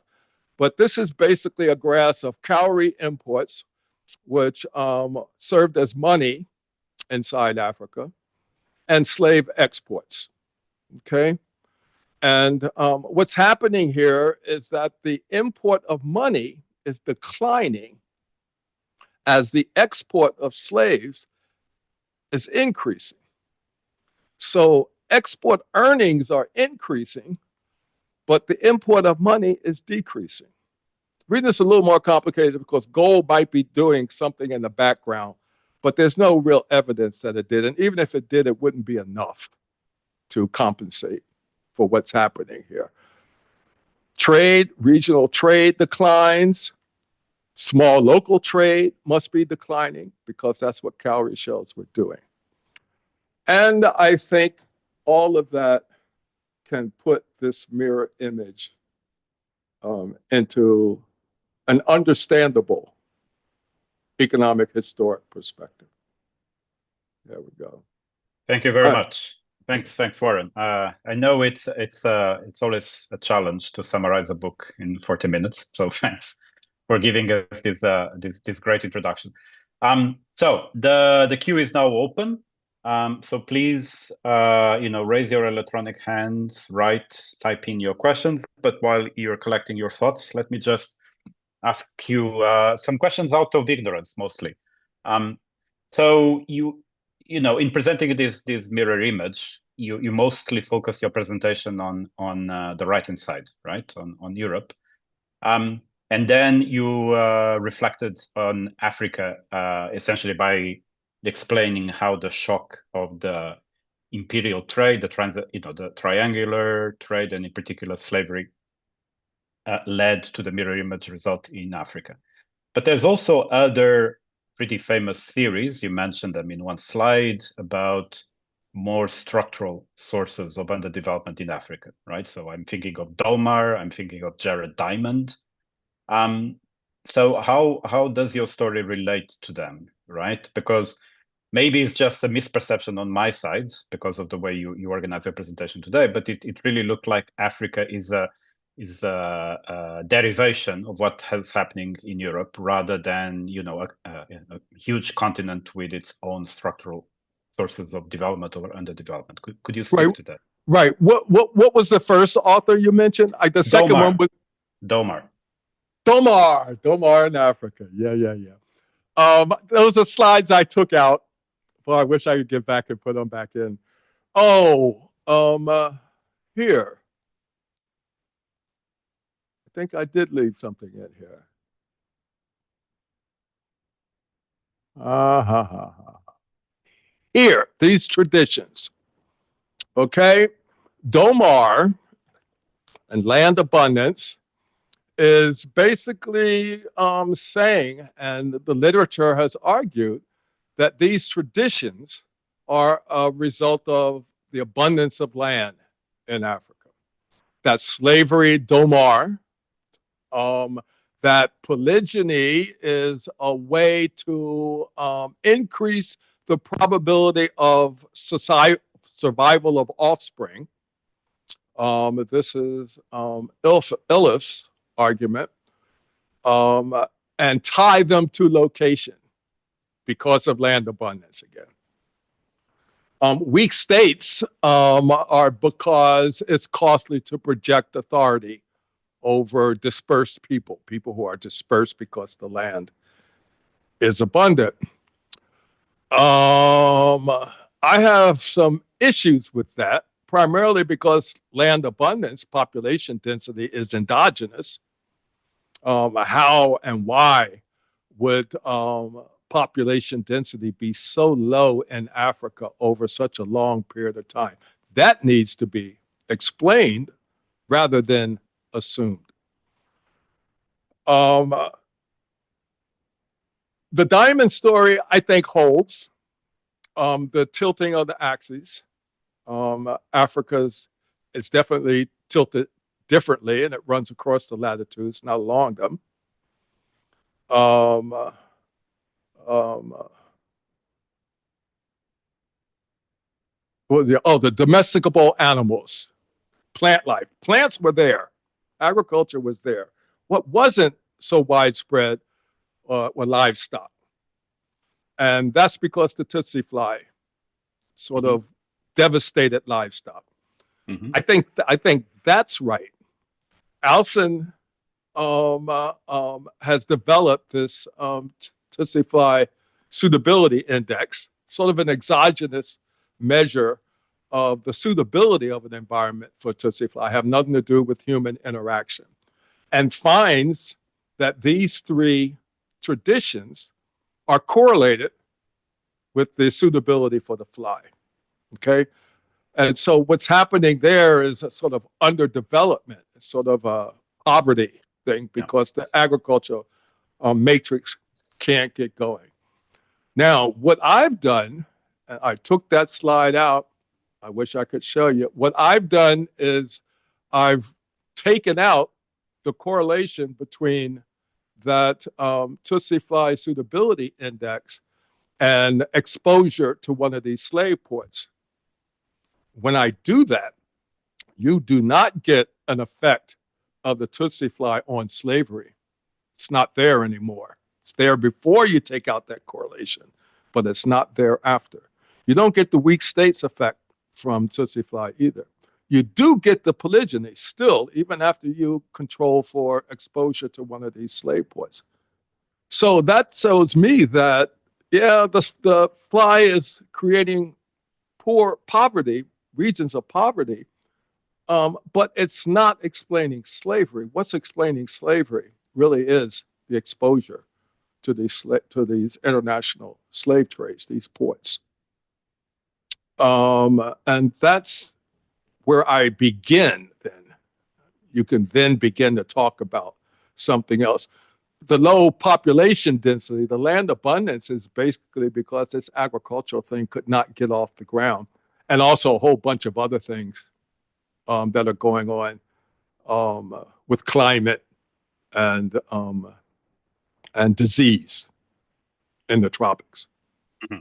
but this is basically a graph of cowrie imports, which served as money inside Africa, and slave exports, okay? And what's happening here is that the import of money is declining as the export of slaves is increasing. So export earnings are increasing, but the import of money is decreasing. The reason it's a little more complicated because gold might be doing something in the background, but there's no real evidence that it did. And even if it did, it wouldn't be enough to compensate for what's happening here. Trade, regional trade declines. Small local trade must be declining because that's what cowrie shells were doing. And I think all of that can put this mirror image into an understandable economic historic perspective. There we go. Thank you very much. Thanks, Warren. I know it's always a challenge to summarize a book in 40 minutes. So thanks for giving us this great introduction. So the queue is now open. So please, raise your electronic hands, type in your questions. But while you're collecting your thoughts, let me just ask you some questions out of ignorance, mostly. So in presenting this mirror image, you mostly focus your presentation on the right-hand side, right, on Europe. And then you reflected on Africa, essentially by explaining how the shock of the imperial trade, the triangular trade, and in particular slavery, led to the mirror image result in Africa. But there's also other pretty famous theories. You mentioned them in one slide about more structural sources of underdevelopment in Africa, right? So I'm thinking of Domar, I'm thinking of Jared Diamond. So how does your story relate to them, right? Because maybe it's just a misperception on my side because of the way you organize your presentation today, but it really looked like Africa is a derivation of what is happening in Europe rather than a huge continent with its own structural sources of development or underdevelopment. Could you speak to that? Right. What was the first author you mentioned? The second one was Domar. Domar in Africa. Yeah. Those are slides I took out. Well, I wish I could get back and put them back in. Here. I think I did leave something in here. Here, these traditions. Okay. Domar and land abundance is basically saying, and the literature has argued, that these traditions are a result of the abundance of land in Africa. That slavery, domar, that polygyny is a way to increase the probability of survival of offspring. This is Illiff's argument, and tie them to location because of land abundance again. Weak states are because it's costly to project authority over dispersed people who are dispersed because the land is abundant. I have some issues with that, primarily because land abundance, population density is endogenous. How and why would population density be so low in Africa over such a long period of time? That needs to be explained rather than assumed. The diamond story, I think, holds. The tilting of the axes. Africa's is definitely tilted differently, and it runs across the latitudes, not along them. The domesticable animals, plant life. Plants were there. Agriculture was there. What wasn't so widespread were livestock. And that's because the Tsetse fly sort of devastated livestock. I think that's right. Alson has developed this Tsetse fly suitability index, sort of an exogenous measure of the suitability of an environment for Tsetse fly, have nothing to do with human interaction, and finds that these three traditions are correlated with the suitability for the fly. Okay? And so what's happening there is a sort of underdevelopment, sort of a poverty thing, because the agricultural matrix can't get going. Now, what I've done, and I took that slide out, I wish I could show you. What I've done is I've taken out the correlation between that Tsetse fly suitability index and exposure to one of these slave ports. When I do that, you do not get an effect of the Tsetse fly on slavery. It's not there anymore. It's there before you take out that correlation, but it's not there after. You don't get the weak states effect from Tsetse fly either. You do get the polygyny still, even after you control for exposure to one of these slave ports. So that shows me that, yeah, the fly is creating poverty, regions of poverty, but it's not explaining slavery. What's explaining slavery really is the exposure to these international slave trades, these ports. And that's where I begin then. You can then begin to talk about something else. The low population density, the land abundance, is basically because this agricultural thing could not get off the ground. And also a whole bunch of other things that are going on with climate and disease in the tropics. Mm-hmm.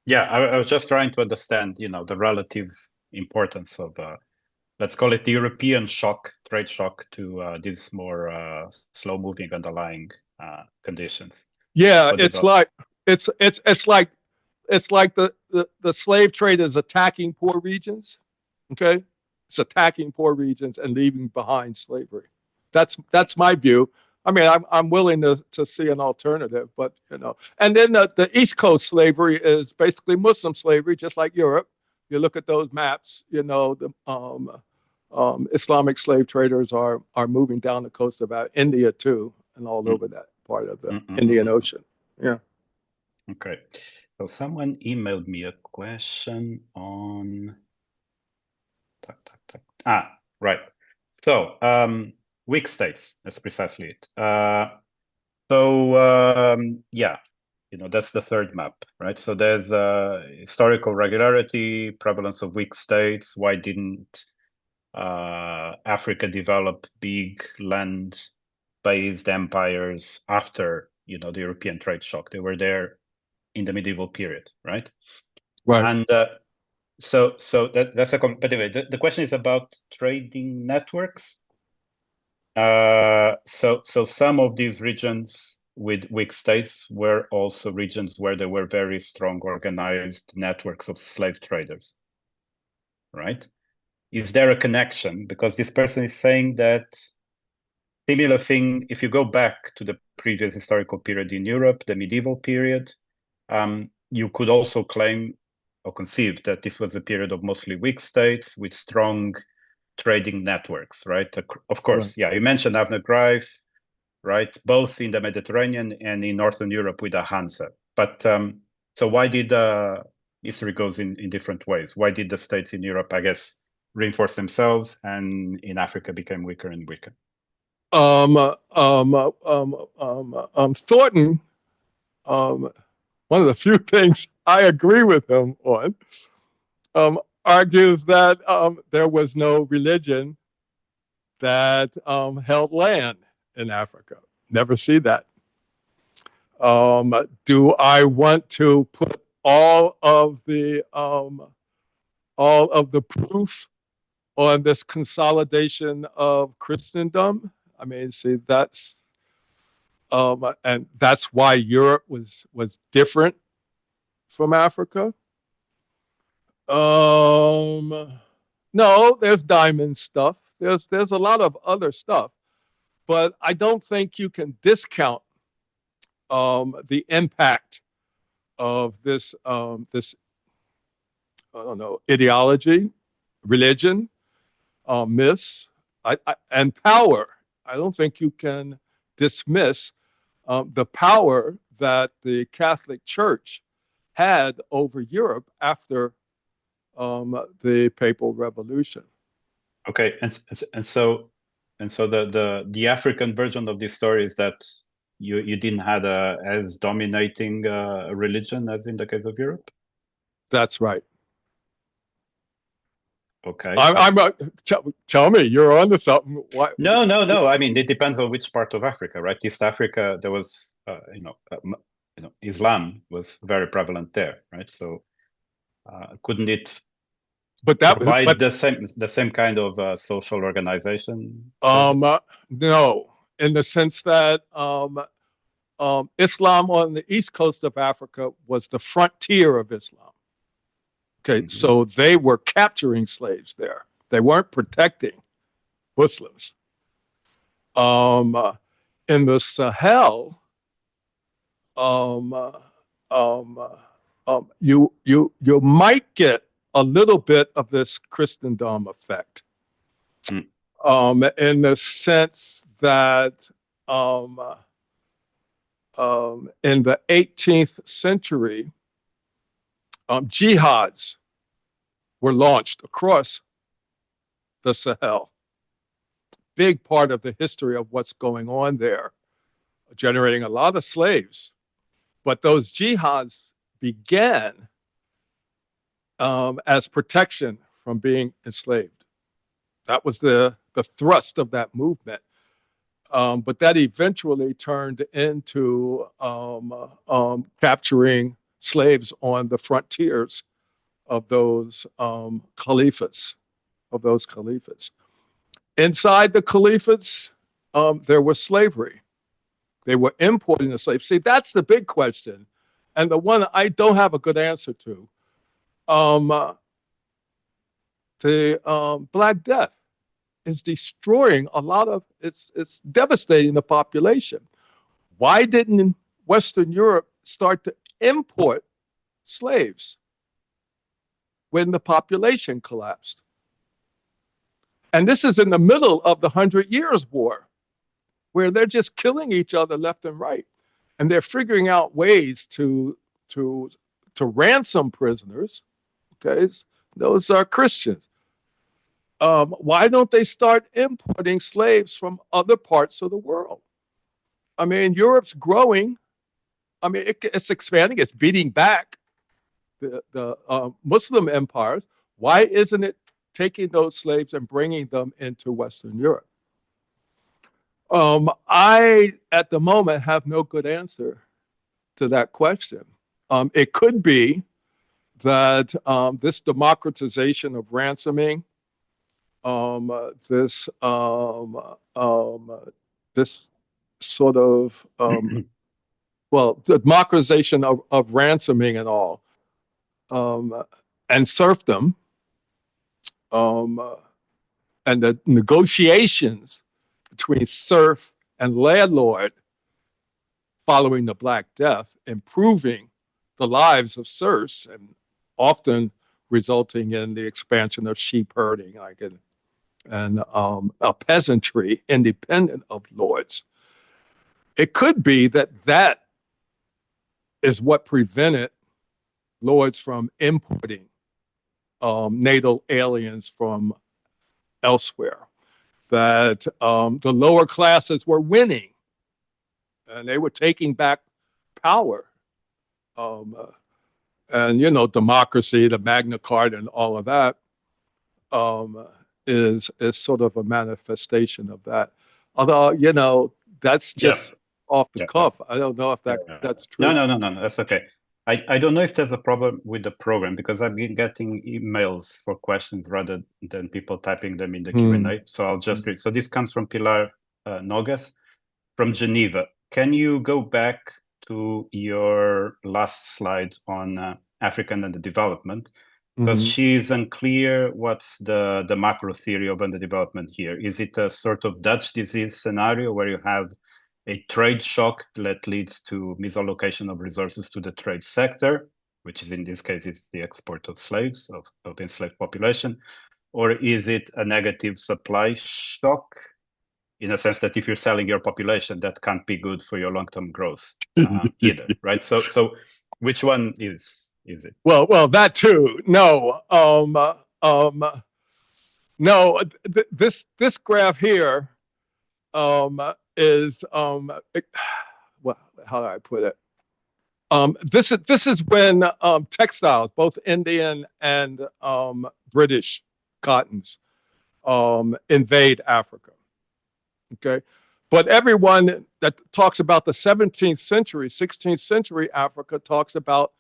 Yeah, I was just trying to understand, the relative importance of, let's call it the European trade shock to these more slow-moving underlying conditions. Yeah, it's like the slave trade is attacking poor regions. Okay, it's attacking poor regions and leaving behind slavery. That's my view. I mean, I'm willing to see an alternative, but and then the East Coast slavery is basically Muslim slavery, just like Europe. You look at those maps, the Islamic slave traders are moving down the coast of India too, and all over that part of the Indian Ocean. Yeah. Okay. So someone emailed me a question on. Right. So weak states. That's precisely it. Yeah. that's the third map, right? So there's historical regularity, prevalence of weak states. Why didn't Africa develop big land-based empires after, the European trade shock? They were there in the medieval period, right? Right. And so that's a competitive. The question is about trading networks. So some of these regions with weak states were also regions where there were very strong organized networks of slave traders, right? Is there a connection? Because this person is saying that similar thing, if you go back to the previous historical period in Europe, the medieval period, you could also claim or conceive that this was a period of mostly weak states with strong trading networks, right? Of course, Right. yeah, you mentioned Avner Greif, right? Both in the Mediterranean and in Northern Europe with the Hansa. But so why did history goes in different ways? Why did the states in Europe, I guess, reinforce themselves and in Africa became weaker and weaker? Thornton, one of the few things I agree with him on, argues that there was no religion that held land in Africa. Never see that. Do I want to put all of the proof on this consolidation of Christendom? I mean, see, and that's why Europe was different from Africa. No, there's diamond stuff. There's a lot of other stuff, but I don't think you can discount the impact of this this I don't know, ideology, religion, myths, and power. I don't think you can dismiss the power that the Catholic Church had over Europe after the Papal Revolution. Okay, and so the African version of this story is that you didn't have as dominating religion as in the case of Europe. That's right. Okay. Tell me, you're onto something. What? No. I mean, it depends on which part of Africa, right? East Africa, there was, Islam was very prevalent there, right? So, couldn't it provide the same kind of social organization? No, in the sense that Islam on the east coast of Africa was the frontier of Islam. Okay, so they were capturing slaves there. They weren't protecting Muslims. In the Sahel, you might get a little bit of this Christendom effect, in the sense that in the 18th century, jihads were launched across the Sahel. Big part of the history of what's going on there, generating a lot of slaves. But those jihads began as protection from being enslaved. That was the thrust of that movement. But that eventually turned into capturing slaves on the frontiers of those caliphates. Inside the caliphates, there was slavery. They were importing the slaves. See, that's the big question, and the one I don't have a good answer to. The Black Death is destroying a lot of, it's devastating the population. Why didn't Western Europe start to import slaves when the population collapsed? And this is in the middle of the 100 Years' War, where they're just killing each other left and right. And they're figuring out ways to ransom prisoners. Okay, those are Christians. Why don't they start importing slaves from other parts of the world? I mean, Europe's growing. I mean, it's expanding. It's beating back the Muslim empires. Why isn't it taking those slaves and bringing them into Western Europe? I, at the moment, have no good answer to that question. It could be that this democratization of ransoming, this sort of well, the democratization of ransoming and all, and serfdom, and the negotiations between serf and landlord following the Black Death, improving the lives of serfs and often resulting in the expansion of sheep herding, and a peasantry independent of lords. It could be that that is what prevented lords from importing natal aliens from elsewhere, that the lower classes were winning and they were taking back power. And, you know, democracy, the Magna Carta and all of that is sort of a manifestation of that. Although, you know, that's just off the cuff. I don't know if that's true. No, that's okay. I don't know if there's a problem with the program, because I've been getting emails for questions rather than people typing them in the Q&A. So I'll just read. So this comes from Pilar Nogues from Geneva. Can you go back to your last slide on Africa and the development? Because she's unclear what's the macro theory of underdevelopment here. Is it a sort of Dutch disease scenario where you have a trade shock that leads to misallocation of resources to the trade sector, which is in this case is the export of slaves, of enslaved population? Or is it a negative supply shock, in a sense that if you're selling your population, that can't be good for your long-term growth either, right? So which one is it? Well, that too. No, no. This graph here is well, how do I put it? This is when textiles, both Indian and British cottons, invade Africa. Okay, but everyone that talks about the 17th century, 16th century Africa talks about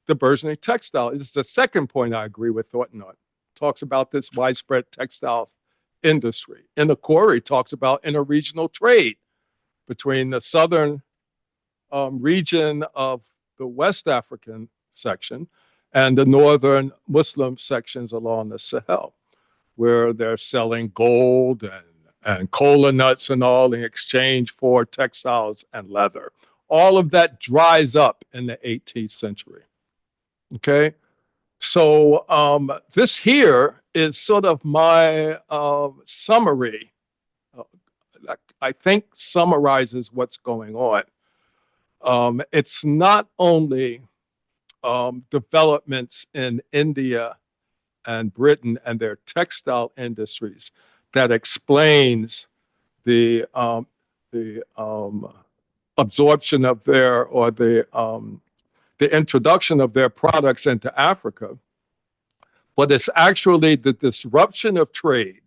the burgeoning textile. This is the second point I agree with Thornton on. Talks about this widespread textile industry. And the Corey talks about interregional trade between the southern region of the West African section and the northern Muslim sections along the Sahel, where they're selling gold and cola nuts and all in exchange for textiles and leather. All of that dries up in the 18th century. Okay, so this here is sort of my summary. I think summarizes what's going on. It's not only developments in India and Britain and their textile industries that explains the absorption of their, or the introduction of their products into Africa, but it's actually the disruption of trade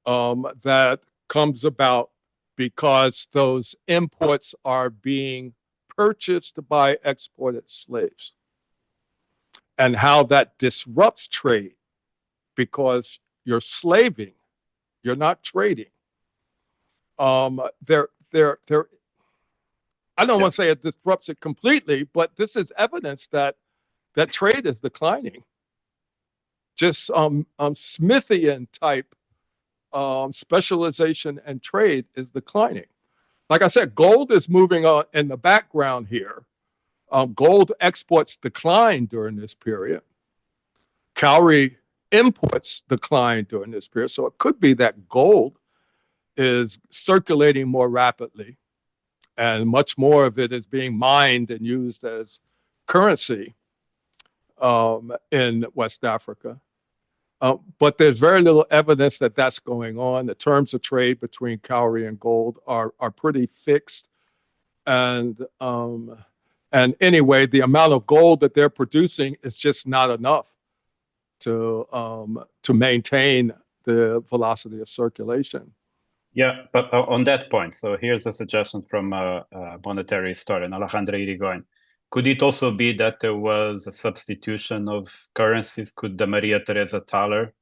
that comes about because those imports are being purchased by exported slaves, and how that disrupts trade because you're slaving, you're not trading. I don't want to say it disrupts it completely, but this is evidence that trade is declining. Just Smithian type specialization and trade is declining. Like I said, gold is moving on in the background here. Gold exports declined during this period. Cowrie imports declined during this period. So it could be that gold is circulating more rapidly, and much more of it is being mined and used as currency in West Africa. But there's very little evidence that that's going on. The terms of trade between cowrie and gold are pretty fixed. and anyway, the amount of gold that they're producing is just not enough to maintain the velocity of circulation. Yeah, but on that point, so here's a suggestion from a monetary historian, Alejandro Irigoyen. Could it also be that there was a substitution of currencies? Could the Maria Teresa thaler,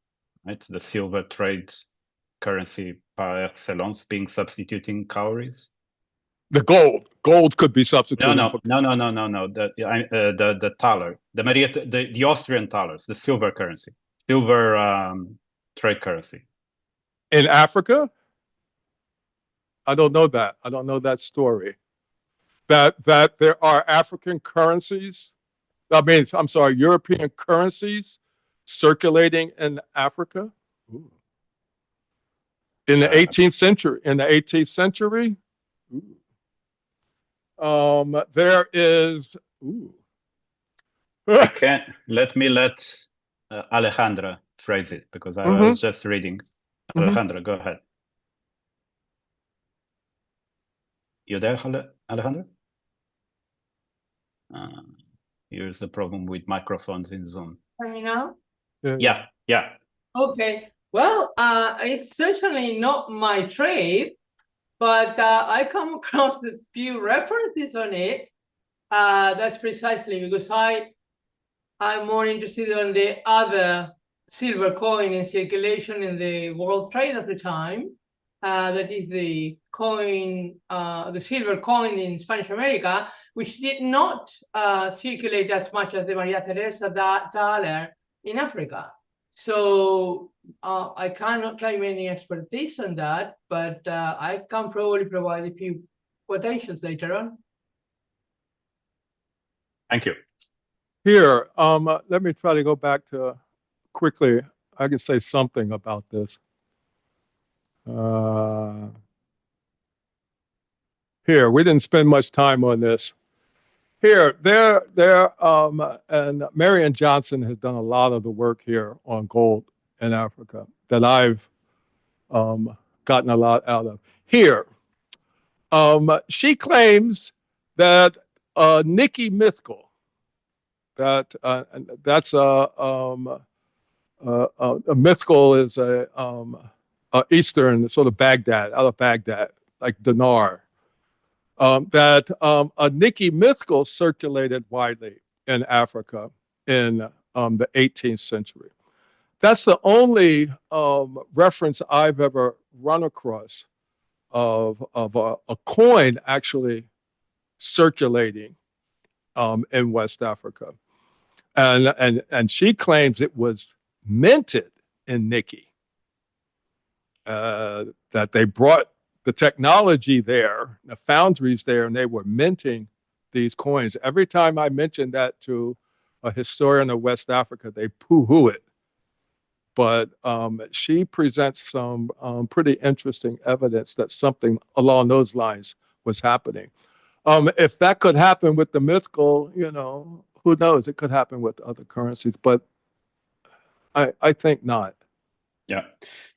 right, the silver trade currency par excellence, being substituting cowries? The gold could be substituted. No. The thaler, the Austrian thalers, the silver currency, silver trade currency in Africa. I don't know that. I don't know that story. That there are African currencies. I mean, I'm sorry, European currencies circulating in Africa. Ooh. In the 18th century. In the 18th century. There is. Ooh. I can't. Let Alejandra phrase it, because I was just reading. Alejandra, go ahead. You there, Alejandra? Here's the problem with microphones in Zoom. Hear me now? Yeah. Okay. Well, it's certainly not my trade, but I come across a few references on it. That's precisely because I'm more interested in the other silver coin in circulation in the world trade at the time. That is the coin, the silver coin in Spanish America, which did not circulate as much as the Maria Teresa thaler in Africa. So I cannot claim any expertise on that, but I can probably provide a few quotations later on. Thank you. Here, let me try to go back to quickly. I can say something about this. Here, we didn't spend much time on this. Here, and Marian Johnson has done a lot of the work here on gold in Africa that I've gotten a lot out of. Here, she claims that Nikki Mythkal, that's a Mythkal is a Eastern sort of Baghdad, out of Baghdad, like dinar. That a Nikki Mythkal circulated widely in Africa in the 18th century. That's the only reference I've ever run across of a coin actually circulating in West Africa. And she claims it was minted in Nikki, that they brought the technology there, the foundries there, and they were minting these coins. Every time I mention that to a historian of West Africa, they poo-hoo it. But she presents some pretty interesting evidence that something along those lines was happening. If that could happen with the Mythkal, you know, who knows? It could happen with other currencies, but I think not.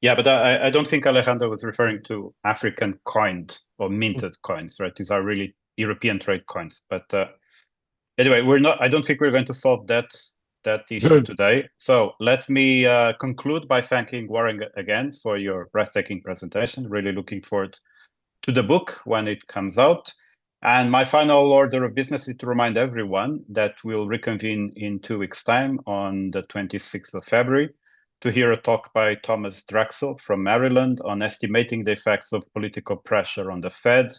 Yeah, but I don't think Alejandro was referring to African coined or minted coins, right? These are really European trade coins. But anyway, I don't think we're going to solve that issue today. So let me conclude by thanking Warren again for your breathtaking presentation. Really looking forward to the book when it comes out. And my final order of business is to remind everyone that we'll reconvene in 2 weeks' time on the 26th of February to hear a talk by Thomas Drexel from Maryland on estimating the effects of political pressure on the Fed,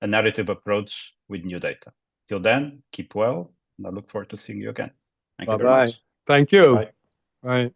a narrative approach with new data. Till then, keep well, and I look forward to seeing you again. Thank you very much. Thank you. Bye. Right.